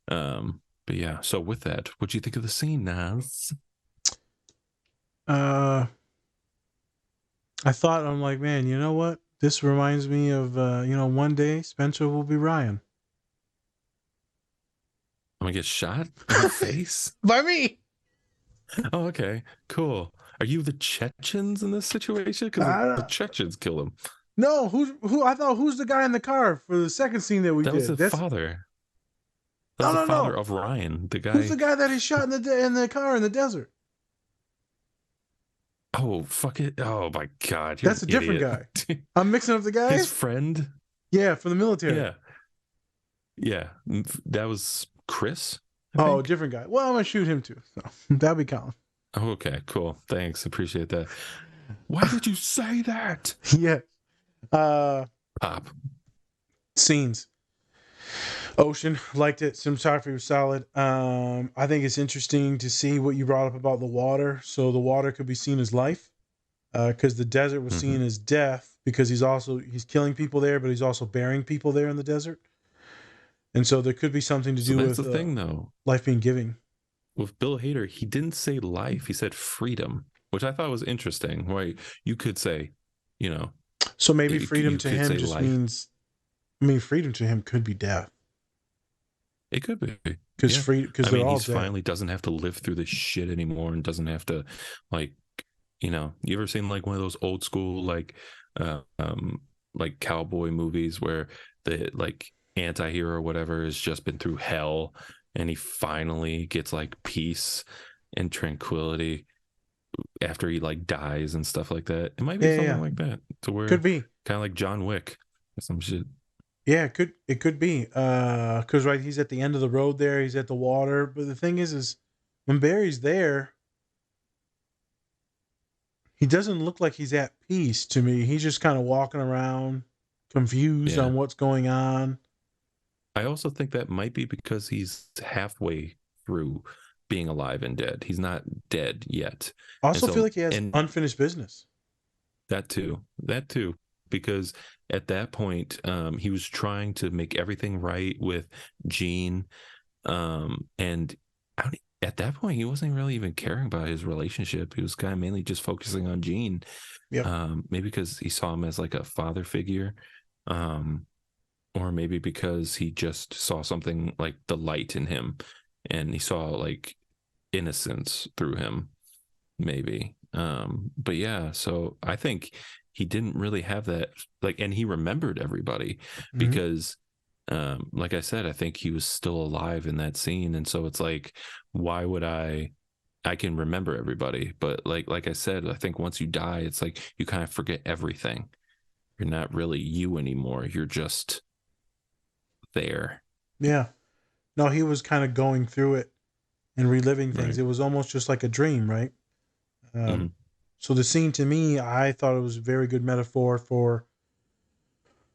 But yeah, so with that, what do you think of the scene, Naz? I thought, I'm like, man, you know what? This reminds me of, one day Spencer will be Ryan. I'm gonna get shot in the face by me. Oh, okay, cool. Are you the Chechens in this situation? Because the Chechens kill him. No, who? I thought, who's the guy in the car for the second scene that we did? That was the father. That was the father of Ryan, the guy. Who's the guy that he shot in the car in the desert? Oh, fuck it. Oh, my God. That's a different guy. I'm mixing up the guys. His friend? Yeah, from the military. Yeah. Yeah. That was Chris? Oh, different guy. Well, I'm going to shoot him too. So that'll be Colin. Oh, okay, cool. Thanks. Appreciate that. Why did you say that? Yeah. Pop. Scenes. Ocean, liked it. Cinematography was solid. I think it's interesting to see what you brought up about the water. So the water could be seen as life, because the desert was seen as death, because he's killing people there, but he's also burying people there in the desert. And so there could be something to do with the thing, though. Life being giving. With Bill Hader, he didn't say life; he said freedom, which I thought was interesting. Right? You could say, So maybe freedom to him just means. I mean, freedom to him could be death. It could be, because they're all he dead. Finally doesn't have to live through this shit anymore, and doesn't have to, you ever seen like one of those old school like cowboy movies where anti-hero or whatever has just been through hell, and he finally gets like peace and tranquility after he like dies and stuff like that. It might be Yeah, something yeah. like that, to where Could be. kind of like John Wick or some shit. Yeah, it could be. Because right, he's at the end of the road there. He's at the water. But the thing is when Barry's there, he doesn't look like he's at peace to me. He's just kind of walking around, confused Yeah. on what's going on. I also think that might be because he's halfway through being alive and dead. He's not dead yet. I And also feel so, like he has and unfinished business. that too, because at that point, he was trying to make everything right with Jean, and at that point, he wasn't really even caring about his relationship. He was kind of mainly just focusing on Jean. Yep. Maybe because he saw him as like a father figure, um, or maybe because he just saw something like the light in him, and he saw like innocence through him, maybe. But yeah, so I think he didn't really have that, like, and he remembered everybody because like I said, I think he was still alive in that scene. And so it's like, why would I can remember everybody, but like I said, I think once you die, it's like you kind of forget everything. You're not really you anymore. You're just there. Yeah. No, he was kind of going through it and reliving things. Right. It was almost just like a dream, right? Mhm. So the scene to me, I thought it was a very good metaphor for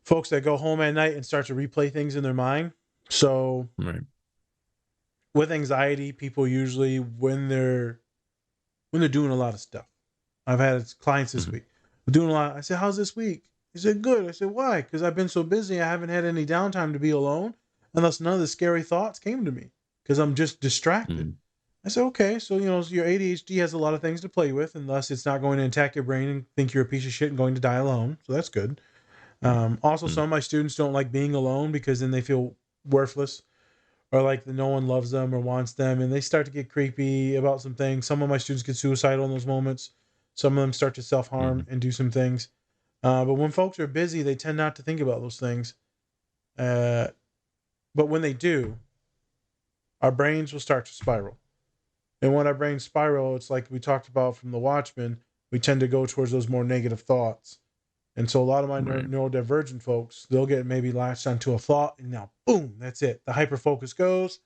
folks that go home at night and start to replay things in their mind. So Right. with anxiety, people usually when they're doing a lot of stuff. I've had clients this Mhm. week. We're doing a lot. I said, "How's this week?" He said, "Good." I said, "Why?" Because I've been so busy. I haven't had any downtime to be alone, unless none of the scary thoughts came to me because I'm just distracted. Mhm. I said, "Okay, so your ADHD has a lot of things to play with, and thus it's not going to attack your brain and think you're a piece of shit and going to die alone. So that's good." Also, some Mhm. of my students don't like being alone because then they feel worthless or like no one loves them or wants them, and they start to get creepy about some things. Some of my students get suicidal in those moments. Some of them start to self harm Mhm. and do some things. But when folks are busy, they tend not to think about those things. Uh, but when they do, our brains will start to spiral. And when our brains spiral, it's like we talked about from The Watchmen, we tend to go towards those more negative thoughts. And so a lot of my Right. neurodivergent folks, they'll get maybe latched onto a thought and now, boom, that's it. The hyper focus goes.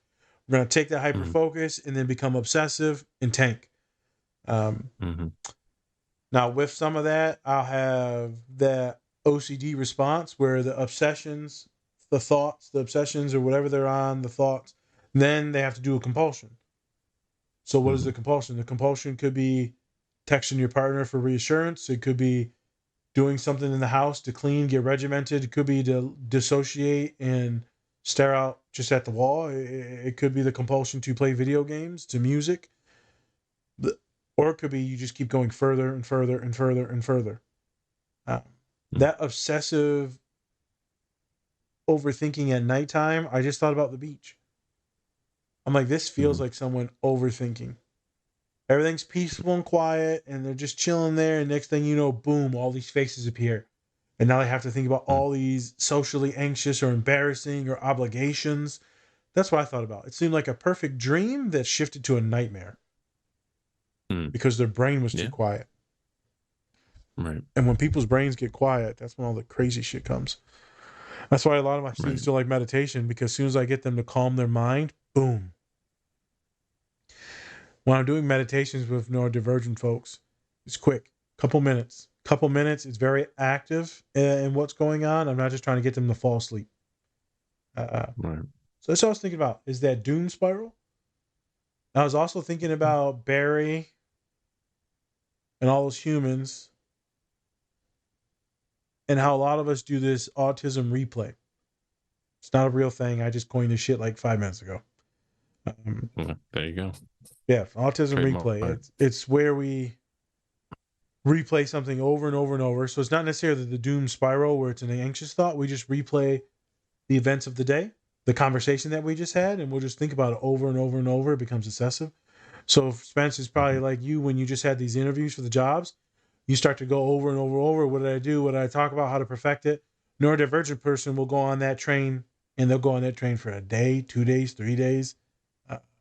We're going to take that hyper Mhm. focus and then become obsessive and tank. Um, Mhm. Now, with some of that, I'll have that OCD response where the obsessions, the thoughts, the obsessions, or whatever they're on, the thoughts, then they have to do a compulsion. So, what is the Mhm. compulsion? The compulsion could be texting your partner for reassurance. It could be doing something in the house to clean, get regimented. It could be to dissociate and stare out just at the wall. It could be the compulsion to play video games, to music. Or it could be you just keep going further and further and further and further. Uh, Mhm. that obsessive overthinking at nighttime, I just thought about the beach. I'm like, this feels Mhm. like someone overthinking. Everything's peaceful and quiet, and they're just chilling there. And next thing you know, boom, all these faces appear. And now they have to think about Mhm. all these socially anxious or embarrassing or obligations. That's what I thought about. It seemed like a perfect dream that shifted to a nightmare Mhm. because their brain was too Yeah. quiet. Right. And when people's brains get quiet, that's when all the crazy shit comes. That's why a lot of my Right. students don't like meditation because as soon as I get them to calm their mind, boom. When I'm doing meditations with neurodivergent folks, it's quick, couple minutes. It's very active in what's going on. I'm not just trying to get them to fall asleep. Right. So that's what I was thinking about. Is that doom spiral? I was also thinking about Barry and all those humans and how a lot of us do this autism replay. It's not a real thing. I just coined this shit like 5 minutes ago. Well, there you go. Yeah, autism Trademark. replay. It's where we replay something over and over and over. So it's not necessarily the doom spiral where it's an anxious thought. We just replay the events of the day, the conversation that we just had, and we'll just think about it over and over and over. It becomes excessive. So Spence is probably Mhm. like you when you just had these interviews for the jobs. You start to go over and over and over. What did I do? What did I talk about? How to perfect it? Neurodivergent person will go on that train and they'll go on that train for a day, 2 days, 3 days.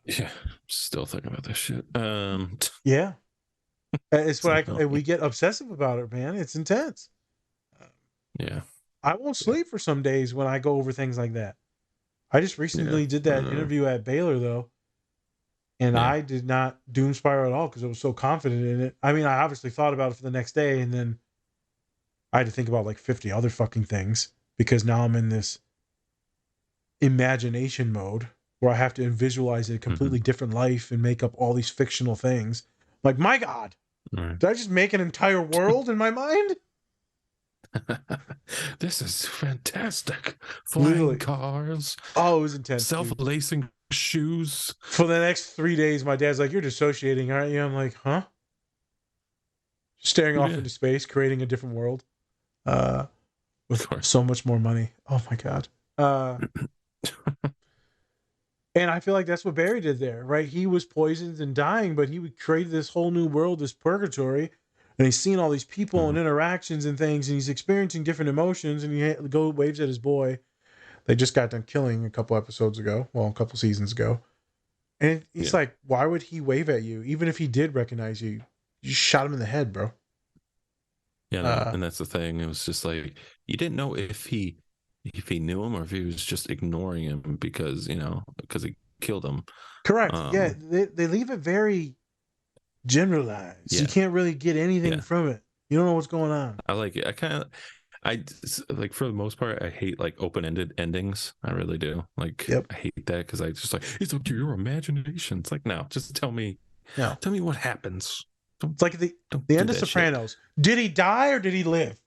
Yeah, still thinking about this shit. Yeah, it's what So, we get obsessive about it, man. It's intense. yeah, I won't sleep for some days when I go over things like that. I just recently did that interview at Baylor though, and Yeah. I did not doom spiral at all because I was so confident in it. I mean, I obviously thought about it for the next day, and then I had to think about like 50 other fucking things because now I'm in this imagination mode where I have to visualize a completely different life and make up all these fictional things. Like, my God, Right. did I just make an entire world in my mind? This is fantastic. Flying Literally. cars, Oh, it was intense. Dude. self-lacing shoes. For the next 3 days, my dad's like, "You're dissociating, aren't you?" I'm like, "Huh?" Staring off Yeah. into space, creating a different world, with course. so much more money. Oh my God. And I feel like that's what Barry did there, right? He was poisoned and dying, but he would create this whole new world, this purgatory, and he's seeing all these people and interactions and things, and he's experiencing different emotions, and he waves at his boy. They just got done killing a couple episodes ago, well, a couple seasons ago. And it's like, why would he wave at you? Even if he did recognize you, you shot him in the head, bro. Yeah, and that's the thing. It was just like you didn't know if he knew him or if he was just ignoring him because he killed him. Correct. Yeah, they leave it very generalized. You can't really get anything from it. You don't know what's going on. I like it. I like, for the most part, I hate like open-ended endings. I really do. Like, I hate that because I just like, it's up to your imagination. It's like, no, just tell me what happens. It's like the end of Sopranos. Shit. Did he die or did he live?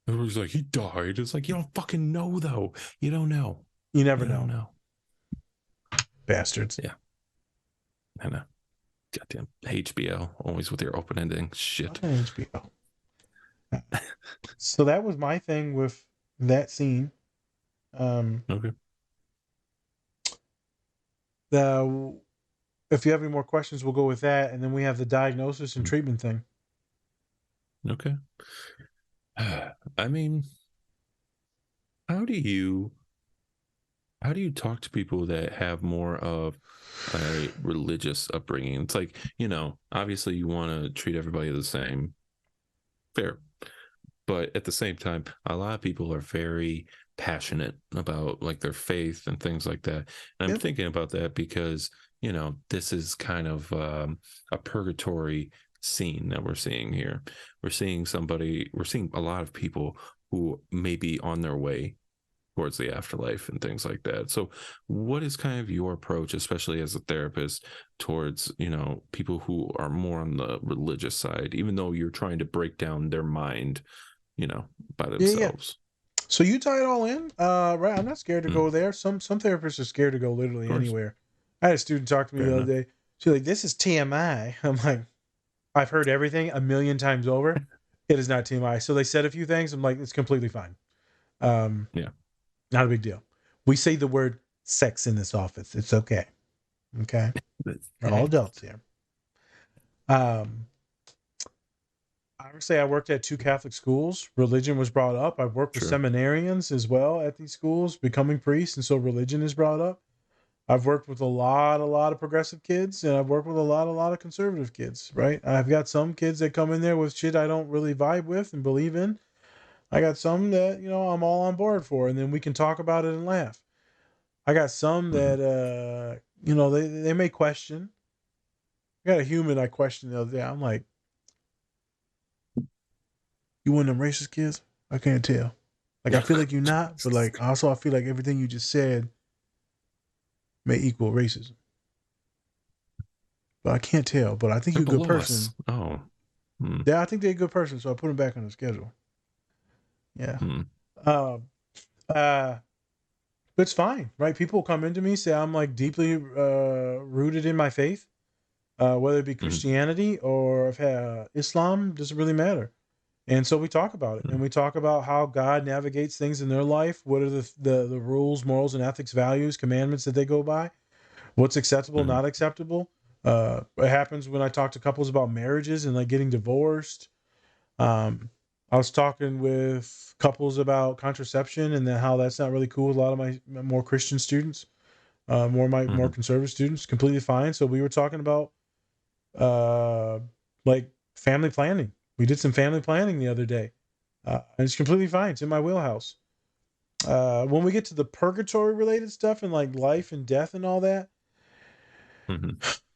Everybody's like, he died. It's like, you don't fucking know, though. You don't know. You never know. Bastards. Yeah. I know. Goddamn HBO, always with your open ending shit. HBO. So that was my thing with that scene. Okay. If you have any more questions, we'll go with that, and then we have the diagnosis and treatment thing. Okay. I mean, how do you talk to people that have more of a religious upbringing? It's like, obviously you want to treat everybody the same. Fair. But at the same time, a lot of people are very passionate about like their faith and things like that. And I'm thinking about that because, this is kind of a purgatory scene that we're seeing here. We're seeing a lot of people who may be on their way towards the afterlife and things like that. So what is kind of your approach, especially as a therapist, towards, people who are more on the religious side, even though you're trying to break down their mind, by themselves? Yeah. So you tie it all in, right? I'm not scared to go there. Some therapists are scared to go literally anywhere. I had a student talk to me the other day. She's like, "This is TMI." I'm like, "I've heard everything a million times over. It is not TMI." So they said a few things. I'm like, it's completely fine. Not a big deal. We say the word sex in this office. It's okay. Okay. We're all adults here. I would say I worked at 2 Catholic schools. Religion was brought up. I've worked with seminarians as well at these schools, becoming priests, and so religion is brought up. I've worked with a lot of progressive kids, and I've worked with a lot of conservative kids, right? I've got some kids that come in there with shit I don't really vibe with and believe in. I got some that, I'm all on board for, and then we can talk about it and laugh. I got some that, they may question. I got a human I questioned the other day. I'm like, "You one of them racist kids? I can't tell. Like, I feel like you're not, but like, also I feel like everything you just said may equal racism. But I can't tell. But I think you're a good person." Oh. Yeah, I think they're a good person, so I put them back on the schedule. Yeah. It's fine, right? People come into me, say I'm like deeply rooted in my faith, whether it be Christianity or Islam, doesn't really matter. And so we talk about it, and we talk about how God navigates things in their life. What are the rules, morals, and ethics, values, commandments that they go by? What's acceptable, not acceptable? What happens when I talk to couples about marriages and like getting divorced? I was talking with couples about contraception and then how that's not really cool with a lot of my more Christian students, more conservative students, completely fine. So we were talking about uh, like family planning. We did some family planning the other day. And it's completely fine. It's in my wheelhouse. When we get to the purgatory related stuff and like life and death and all that,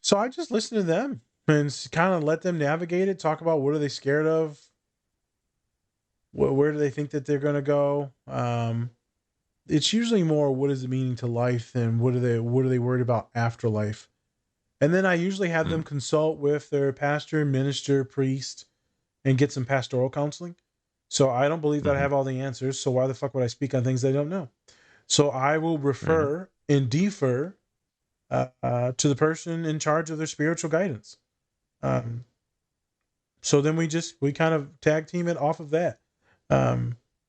so I just listen to them and kind of let them navigate it. Talk about what are they scared of, where do they think that they're going to go. It's usually more what is the meaning to life than what are they worried about afterlife. And then I usually have them consult with their pastor, minister, priest, and get some pastoral counseling. So I don't believe that I have all the answers. So why the fuck would I speak on things I don't know? So I will refer and defer to the person in charge of their spiritual guidance. So then we kind of tag team it off of that.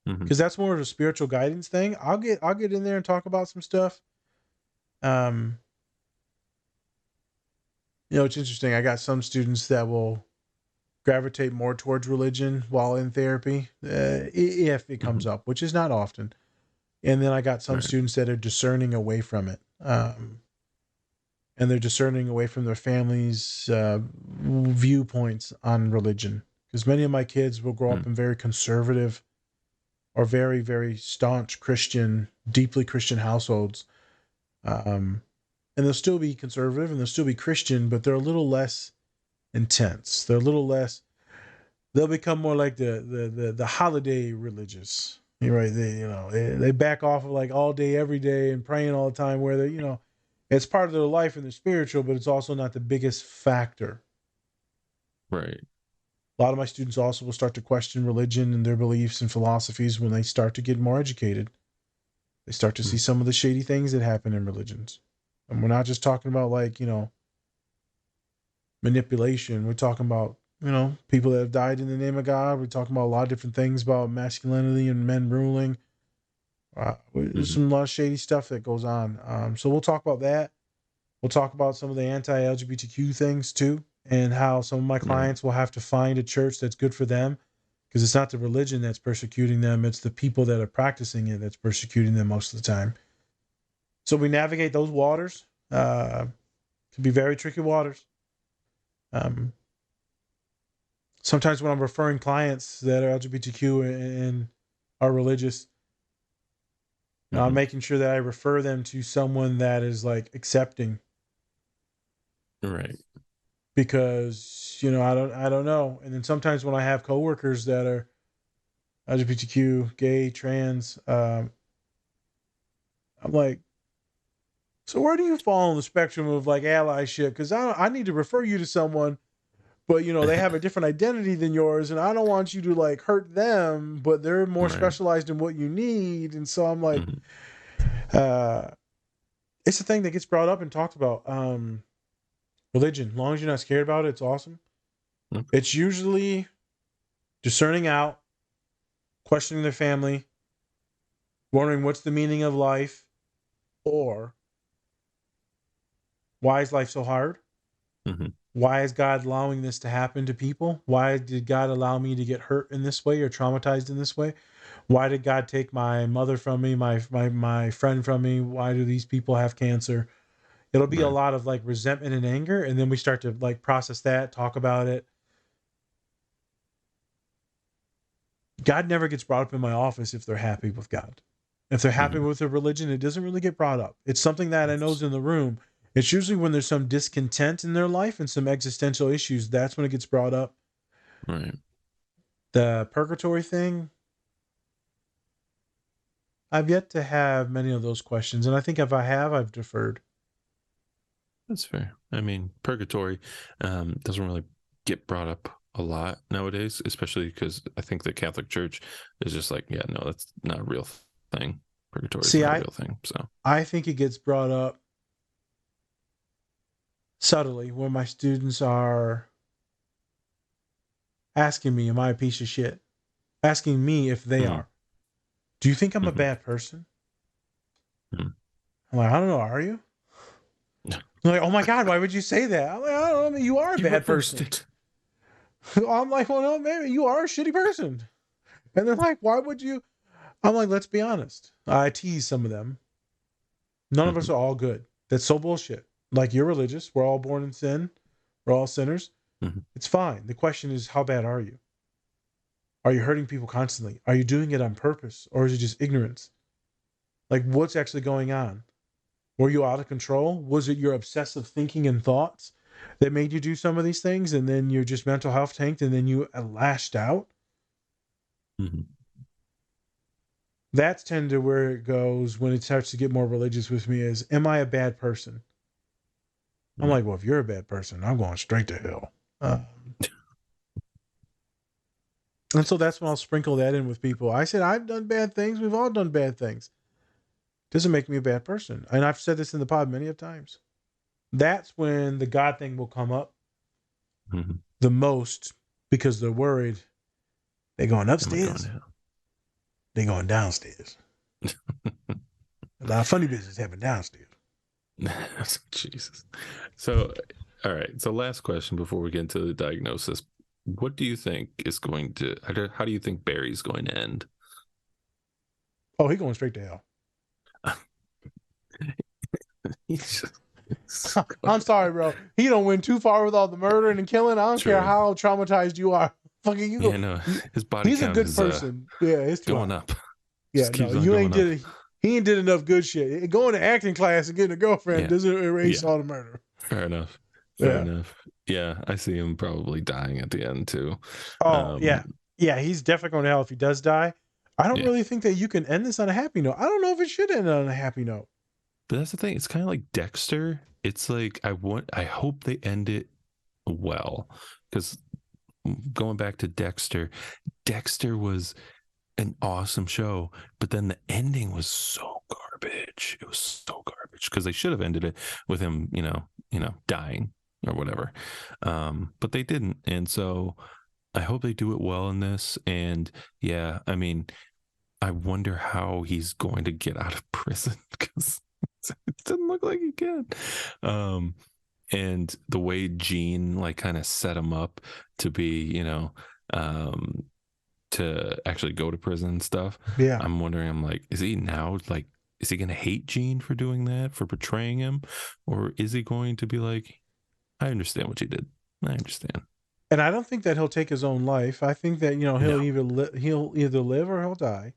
Because that's more of a spiritual guidance thing. I'll get in there and talk about some stuff. It's interesting. I got some students that will gravitate more towards religion while in therapy, if it comes up, which is not often. And then I got some students that are discerning away from it. And they're discerning away from their families' viewpoints on religion. Because many of my kids will grow up in very conservative or very, very staunch Christian, deeply Christian households. And they'll still be conservative and they'll still be Christian, but they're a little less intense. They're a little less. They'll become more like the holiday religious. You're right. They back off of like all day, every day, and praying all the time. Where they, it's part of their life and they're spiritual, but it's also not the biggest factor. Right. A lot of my students also will start to question religion and their beliefs and philosophies when they start to get more educated. They start to see some of the shady things that happen in religions. And we're not just talking about like, manipulation. We're talking about, people that have died in the name of God. We're talking about a lot of different things about masculinity and men ruling. There's a lot of shady stuff that goes on. So we'll talk about that. We'll talk about some of the anti-LGBTQ things too, and how some of my clients will have to find a church that's good for them, because it's not the religion that's persecuting them. It's the people that are practicing it that's persecuting them most of the time. So we navigate those waters. Could be very tricky waters. Sometimes when I'm referring clients that are LGBTQ and are religious, I'm making sure that I refer them to someone that is like accepting. Right. Because, I don't know. And then sometimes when I have coworkers that are LGBTQ, gay, trans, I'm like, so where do you fall on the spectrum of like allyship? Because I need to refer you to someone, but they have a different identity than yours, and I don't want you to like hurt them, but they're more specialized in what you need. And so I'm like, it's a thing that gets brought up and talked about. Religion, as long as you're not scared about it, it's awesome. It's usually discerning out, questioning their family, wondering what's the meaning of life, or why is life so hard? Why is God allowing this to happen to people? Why did God allow me to get hurt in this way or traumatized in this way? Why did God take my mother from me, my friend from me? Why do these people have cancer? It'll be a lot of like resentment and anger, and then we start to like process that, talk about it. God never gets brought up in my office if they're happy with God. If they're happy with their religion, it doesn't really get brought up. It's something that I know is in the room. It's usually when there's some discontent in their life and some existential issues, that's when it gets brought up. Right. The purgatory thing, I've yet to have many of those questions, and I think if I have, I've deferred. That's fair. I mean, purgatory doesn't really get brought up a lot nowadays, especially because I think the Catholic Church is just like, yeah, no, that's not a real thing. Purgatory is not a real thing. So I think it gets brought up subtly when my students are asking me, am I a piece of shit? Asking me if they are. Do you think I'm a bad person? I'm like, I don't know. Are you? They're like, oh my God, why would you say that? I'm like, I don't know. You are a bad person. I'm like, well, no, maybe you are a shitty person. And they're like, why would you? I'm like, let's be honest. I tease some of them. None of us are all good. That's so bullshit. Like, you're religious. We're all born in sin. We're all sinners. It's fine. The question is, how bad are you? Are you hurting people constantly? Are you doing it on purpose? Or is it just ignorance? Like, what's actually going on? Were you out of control? Was it your obsessive thinking and thoughts that made you do some of these things, and then your just mental health tanked, and then you lashed out? That's tend to where it goes when it starts to get more religious with me is, am I a bad person? I'm like, well, if you're a bad person, I'm going straight to hell. And so that's when I'll sprinkle that in with people. I said, I've done bad things. We've all done bad things. Doesn't make me a bad person. And I've said this in the pod many of times. That's when the God thing will come up the most, because they're worried. They're going upstairs. They're going downstairs. A lot of funny business happening downstairs. Jesus. So, all right. So, last question before we get into the diagnosis. What do you think is going to, how do you think Barry's going to end? Oh, he's going straight to hell. I'm sorry, bro. He don't went too far with all the murdering and killing. I don't care how traumatized you are. Fucking you. Yeah, no, his body he's count a good is, person. Yeah, it's going up. Yeah, no, you ain't did it. He ain't did enough good shit. Going to acting class and getting a girlfriend doesn't erase all the murder. Fair enough. Fair enough. Yeah, I see him probably dying at the end too. Oh, yeah. He's definitely going to hell if he does die. I don't really think that you can end this on a happy note. I don't know if it should end on a happy note. But that's the thing. It's kind of like Dexter. It's like I hope they end it well, because going back to Dexter was an awesome show, but then the ending was so garbage. It was so garbage, because they should have ended it with him, dying or whatever. But they didn't, and so I hope they do it well in this. And yeah, I mean, I wonder how he's going to get out of prison, because it doesn't look like he can. And the way Gene like kind of set him up to be, to actually go to prison and stuff. Yeah. I'm wondering, I'm like, is he now like, is he going to hate Gene for doing that, for betraying him? Or is he going to be like, I understand what you did. I understand. And I don't think that he'll take his own life. I think that, he'll either live or he'll die.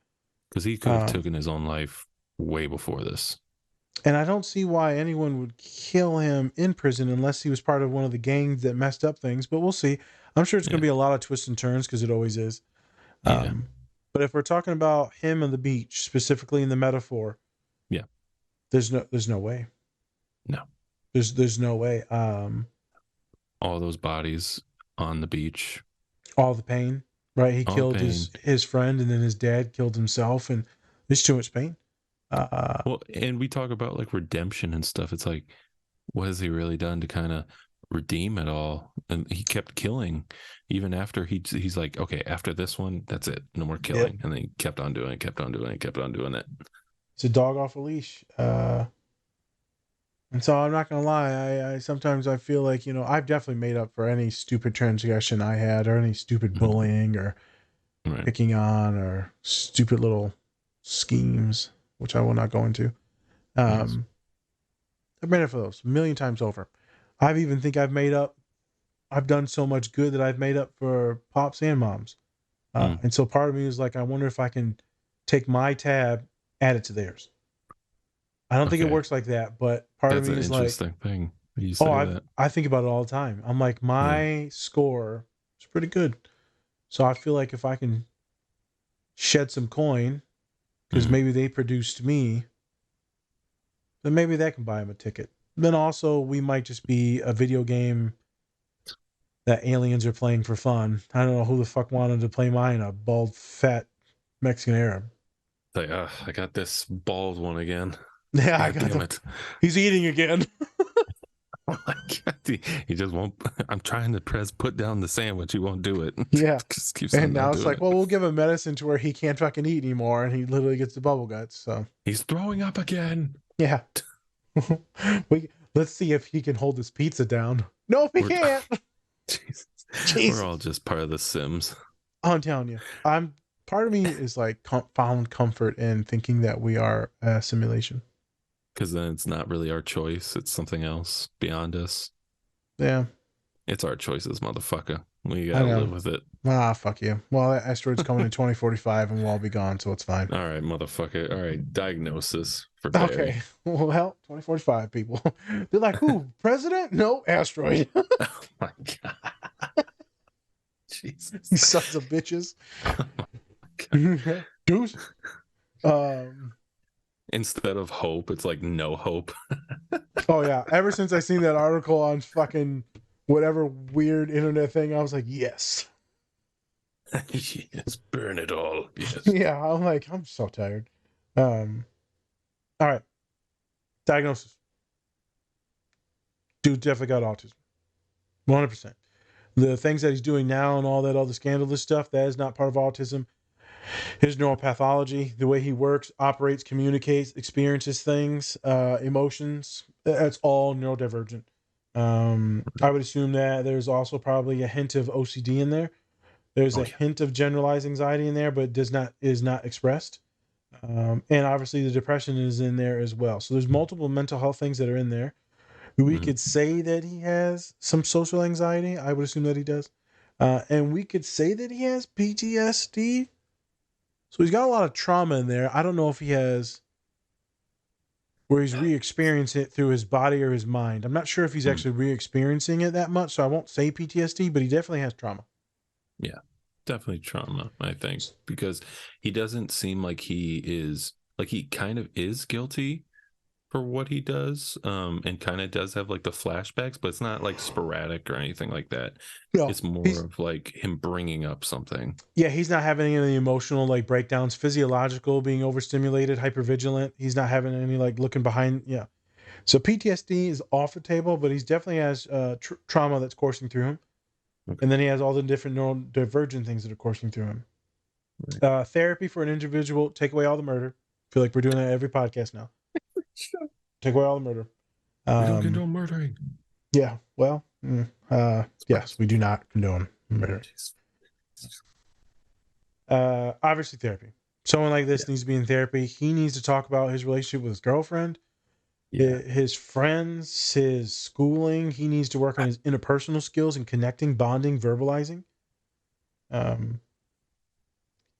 Because he could have taken his own life way before this. And I don't see why anyone would kill him in prison unless he was part of one of the gangs that messed up things. But we'll see. I'm sure it's going to be a lot of twists and turns, because it always is. But if we're talking about him on the beach, specifically in the metaphor, there's no way. No. There's no way. All those bodies on the beach. All the pain, right? He killed his friend, and then his dad killed himself, and there's too much pain. Well, and we talk about like redemption and stuff. It's like, what has he really done to kind of redeem it all? And he kept killing even after he's like, okay, after this one, that's it, no more killing. And then he kept on doing it. It's a dog off a leash. And so I'm not gonna lie, I sometimes I feel like, I've definitely made up for any stupid transgression I had, or any stupid bullying, or picking on, or stupid little schemes, which I will not go into. I've made up for those a million times over. I've done so much good that I've made up for pops and moms. And so part of me is like, I wonder if I can take my tab, add it to theirs. I don't think it works like that, but part of me is like, that's an interesting thing. You say that. I think about it all the time. I'm like, my score is pretty good. So I feel like if I can shed some coin, because maybe they produced me, then maybe that can buy them a ticket. Then also, we might just be a video game that aliens are playing for fun. I don't know who the fuck wanted to play mine, a bald, fat Mexican Arab. Like, I got this bald one again. Yeah, I got it. He's eating again. He just won't. I'm trying to put down the sandwich. He won't do it. Yeah. Just keeps and now it's like, well, we'll give him medicine to where he can't fucking eat anymore, and he literally gets the bubble guts. So he's throwing up again. Yeah. Let's see if he can hold his pizza down. No, he can't. Jesus. We're all just part of the Sims. I'm telling you, part part of me is like found comfort in thinking that we are a simulation. Because then it's not really our choice. It's something else beyond us. Yeah. It's our choices, motherfucker. We I gotta know. live with it. Ah, fuck you. Well, that asteroid's coming in 2045 and we'll all be gone, so it's fine. All right, motherfucker. All right, diagnosis for Barry. Okay. Well, 2045 people. They're like, who? President? No, asteroid. Oh my god. Jesus. You sons of bitches. Deuce. Instead of hope, it's like no hope. Oh yeah. Ever since I seen that article on fucking whatever weird internet thing, I was like, yes. Yes, burn it all. Yes. Yeah, I'm like, I'm so tired. All right. Diagnosis. Dude definitely got autism. 100%. The things that he's doing now and all that other scandalous stuff, that is not part of autism. His neuropathology, the way he works, operates, communicates, experiences things, emotions, that's all neurodivergent. I would assume that there's also probably a hint of OCD in there. There's a hint of generalized anxiety in there, but is not expressed. And obviously the depression is in there as well. So there's multiple mental health things that are in there. We could say that he has some social anxiety. I would assume that he does. And we could say that he has PTSD. So he's got a lot of trauma in there. I don't know if he has where he's re-experiencing it through his body or his mind. I'm not sure if he's actually re-experiencing it that much, so I won't say PTSD, but he definitely has trauma. Yeah, definitely trauma, I think, because he doesn't seem like he kind of is guilty for what he does, and kind of does have like the flashbacks, but it's not like sporadic or anything like that. No, it's more of like him bringing up something. Yeah, he's not having any emotional like breakdowns, physiological, being overstimulated, hypervigilant. He's not having any like looking behind. Yeah. So PTSD is off the table, but he's definitely has trauma that's coursing through him. Okay. And then he has all the different neurodivergent things that are coursing through him. Right. Therapy for an individual, take away all the murder. I feel like we're doing that every podcast now. Take away all the murder. We don't condone murdering. Yeah, well, yes, we do not condone murdering. Obviously therapy. Someone like this needs to be in therapy. He needs to talk about his relationship with his girlfriend, his friends, his schooling. He needs to work on his interpersonal skills and connecting, bonding, verbalizing.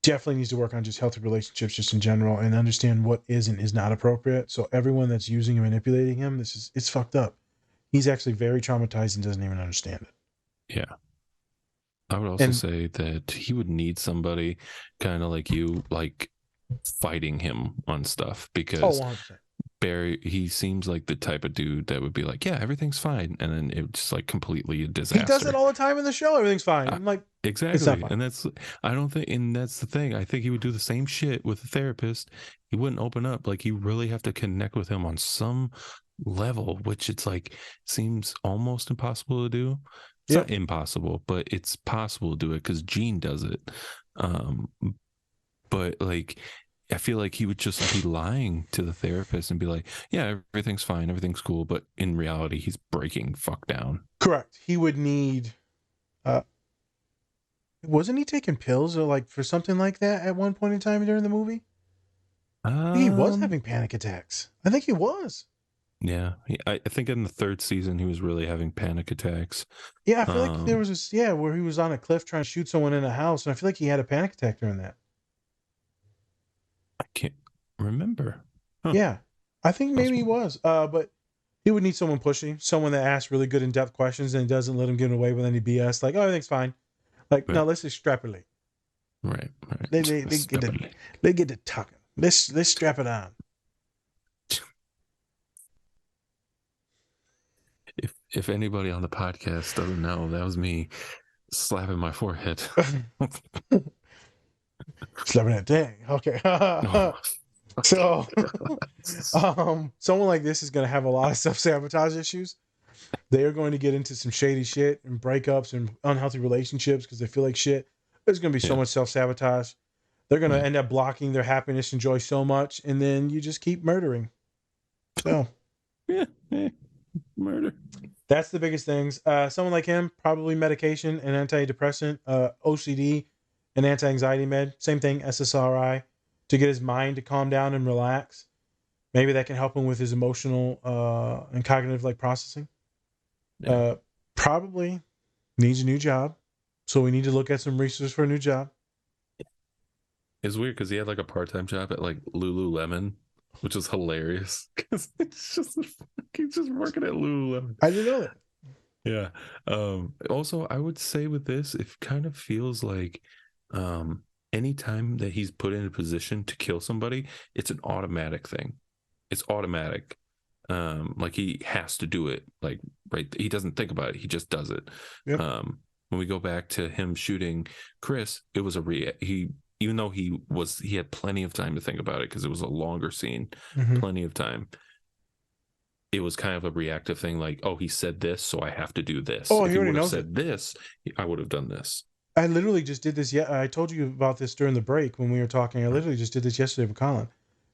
Definitely needs to work on just healthy relationships just in general and understand what is and is not appropriate. So everyone that's using and manipulating him, it's fucked up. He's actually very traumatized and doesn't even understand it. Yeah. I would also say that he would need somebody kind of like you, like fighting him on stuff, because 100%. Barry, he seems like the type of dude that would be like, yeah, everything's fine, and then it's just like completely a disaster. He does it all the time in the show. Everything's fine. I'm like, exactly, and that's the thing. I think he would do the same shit with a therapist. He wouldn't open up. Like, you really have to connect with him on some level, which it's like seems almost impossible to do. It's not impossible, but it's possible to do it because Gene does it. But like, I feel like he would just be lying to the therapist and be like, yeah, everything's fine, everything's cool. But in reality, he's breaking fuck down. Correct. He would need, wasn't he taking pills or like for something like that at one point in time during the movie? He was having panic attacks. I think he was. Yeah. I think in the third season, he was really having panic attacks. Yeah. I feel like there was this, where he was on a cliff trying to shoot someone in a house. And I feel like he had a panic attack during that. I can't remember. Huh. Yeah, I think maybe he was. But he would need someone pushing, someone that asks really good in-depth questions and doesn't let him get away with any BS. Like, oh, everything's fine. Like, no, let's extrapolate. Right. They get to talking. Let's strap it on. If anybody on the podcast doesn't know, that was me slapping my forehead. Slapping that thing. Okay. So, someone like this is going to have a lot of self-sabotage issues. They are going to get into some shady shit and breakups and unhealthy relationships because they feel like shit. There's going to be so much self-sabotage. They're going to end up blocking their happiness and joy so much, and then you just keep murdering. So, murder. That's the biggest things. Someone like him, probably medication and antidepressant, OCD, an anti-anxiety med, same thing, SSRI, to get his mind to calm down and relax. Maybe that can help him with his emotional and cognitive like processing. Yeah. Probably needs a new job, so we need to look at some research for a new job. It's weird because he had like a part-time job at like Lululemon, which is hilarious because it's just he's just working at Lululemon. I didn't know that. Yeah. Also, I would say with this, it kind of feels like anytime that he's put in a position to kill somebody, it's an automatic thing. It's automatic. Like he has to do it. Like, right, he doesn't think about it, he just does it. Yep. When we go back to him shooting Chris, it was even though he had plenty of time to think about it because it was a longer scene, plenty of time. It was kind of a reactive thing, like, oh, he said this, so I have to do this. Oh, if he he already would have knows said this, I would have done this. I literally just did this. Yeah, I told you about this during the break when we were talking. I literally just did this yesterday with Colin.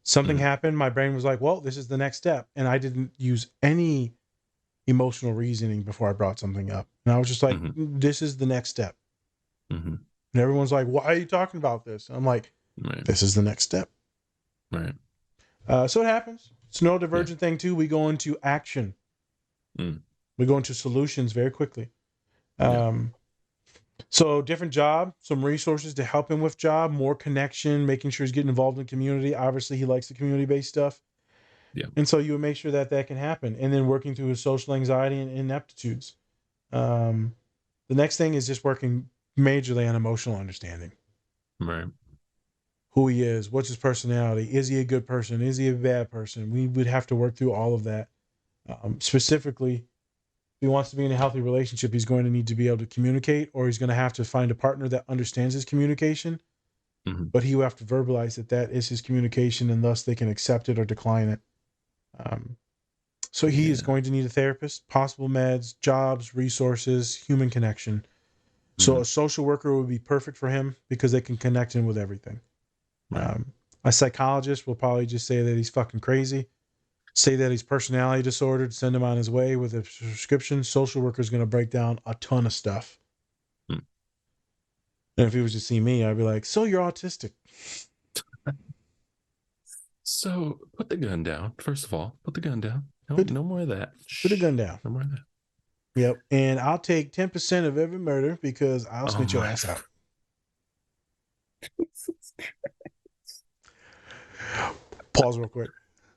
Something happened. My brain was like, well, this is the next step. And I didn't use any emotional reasoning before I brought something up. And I was just like, this is the next step. And everyone's like, why are you talking about this? I'm like, this is the next step. Right. So it happens. It's a neurodivergent thing too. We go into action. We go into solutions very quickly. So different job, some resources to help him with job, more connection, making sure he's getting involved in the community. Obviously, he likes the community-based stuff. Yeah. And so you would make sure that that can happen. And then working through his social anxiety and ineptitudes. The next thing is just working majorly on emotional understanding. Right. Who he is, what's his personality, is he a good person, is he a bad person? We would have to work through all of that. Specifically, if he wants to be in a healthy relationship, he's going to need to be able to communicate, or he's going to have to find a partner that understands his communication, but he will have to verbalize that that is his communication, and thus they can accept it or decline it. So he is going to need a therapist, possible meds, jobs, resources, human connection. So a social worker would be perfect for him because they can connect him with everything. A psychologist will probably just say that he's fucking crazy, say that he's personality disordered, send him on his way with a prescription. Social worker is going to break down a ton of stuff. And if he was to see me, I'd be like, so you're autistic. So put the gun down. First of all, put the gun down. No more of that. Put the gun down. No more of that. Yep. And I'll take 10% of every murder because I'll snitch your ass out. Pause real quick.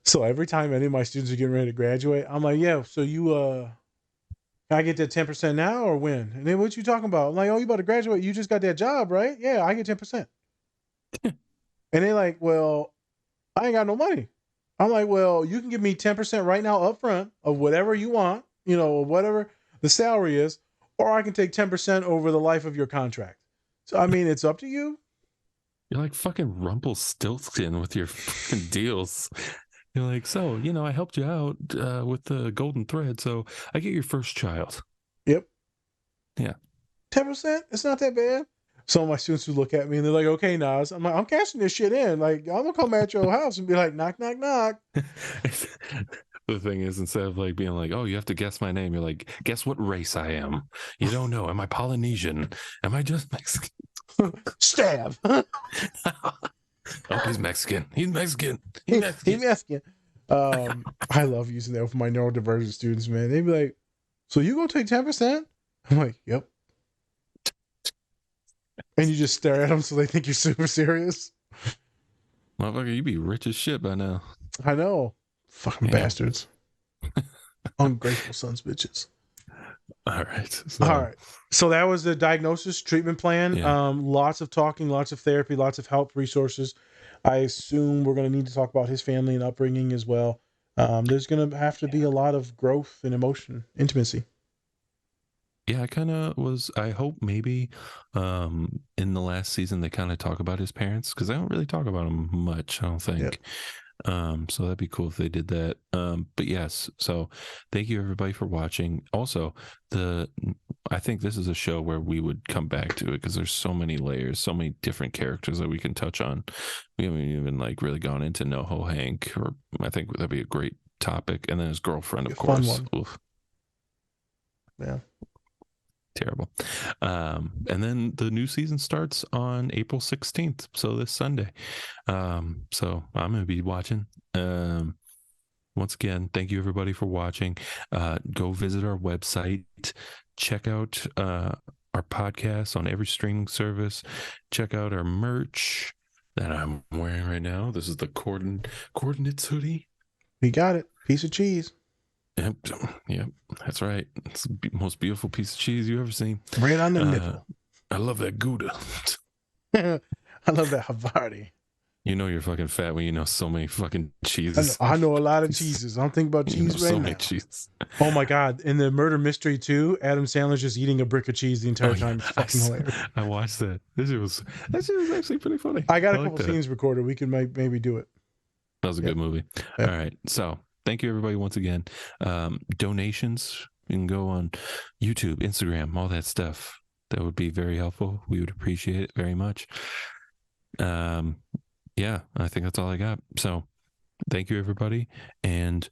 So every time any of my students are getting ready to graduate, I'm like, yeah, so you can I get that 10% now or when? And then what you talking about? I'm like, oh, you about to graduate, you just got that job, right? Yeah, I get 10%. And they're like, well, I ain't got no money. I'm like, well, you can give me 10% right now up front of whatever you want, you know, whatever the salary is, or I can take 10% over the life of your contract. So I mean, it's up to you. You're like fucking Rumpelstiltskin with your fucking deals. You're like, so, you know, I helped you out with the golden thread, so I get your first child. Yep. Yeah. 10%? It's not that bad. Some of my students who look at me and they're like, okay, Nas. I'm like, I'm cashing this shit in. Like, I'm going to come at your house and be like, knock, knock, knock. The thing is, instead of like being like, oh, you have to guess my name, you're like, guess what race I am? You don't know. Am I Polynesian? Am I just Mexican? Stab. Oh, he's Mexican. He's Mexican. He's Mexican. He's Mexican. I love using that for my neurodivergent students, man. They'd be like, so you gonna take 10%? I'm like, yep. And you just stare at them so they think you're super serious. Motherfucker, you be rich as shit by now. I know. Fucking bastards. Ungrateful sons of bitches. All right. All right. So that was the diagnosis treatment plan. Yeah. Lots of talking, lots of therapy, lots of help resources. I assume we're going to need to talk about his family and upbringing as well. There's going to have to be a lot of growth and emotion, intimacy. Yeah, I hope maybe in the last season they kind of talk about his parents because they don't really talk about him much, I don't think. Yep. So that'd be cool if they did that. But yes, so thank you everybody for watching. Also, I think this is a show where we would come back to it because there's so many layers, so many different characters that we can touch on. We haven't even like really gone into NoHo Hank, or I think that'd be a great topic. And then his girlfriend, of course. Fun one. Yeah. Terrible. And then the new season starts on April 16th, so this Sunday. So I'm going to be watching. Once again, thank you everybody for watching. Go visit our website. Check out our podcast on every streaming service. Check out our merch that I'm wearing right now. This is the Coordinates hoodie. We got it. Piece of cheese. Yep, that's right. It's the most beautiful piece of cheese you ever seen. Right on the nipple. I love that Gouda. I love that Havarti. You know you're fucking fat when you know so many fucking cheeses. I know a lot of cheeses. I'm thinking about cheese right so now. many cheeses. Oh my God. In the murder mystery too, Adam Sandler's just eating a brick of cheese the entire time. It's fucking hilarious. I watched that. That shit was actually pretty funny. I got a like couple that. scenes recorded. We could maybe do it. That was a good movie. Yeah. All right. So thank you everybody once again. Donations, you can go on YouTube, Instagram, all that stuff. That would be very helpful. We would appreciate it very much. Yeah, I think that's all I got. So thank you everybody, and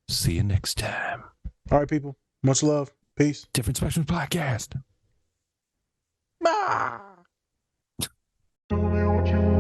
see you next time. All right, people. Much love. Peace. Different Spectrums Podcast. Bye. Tell me what you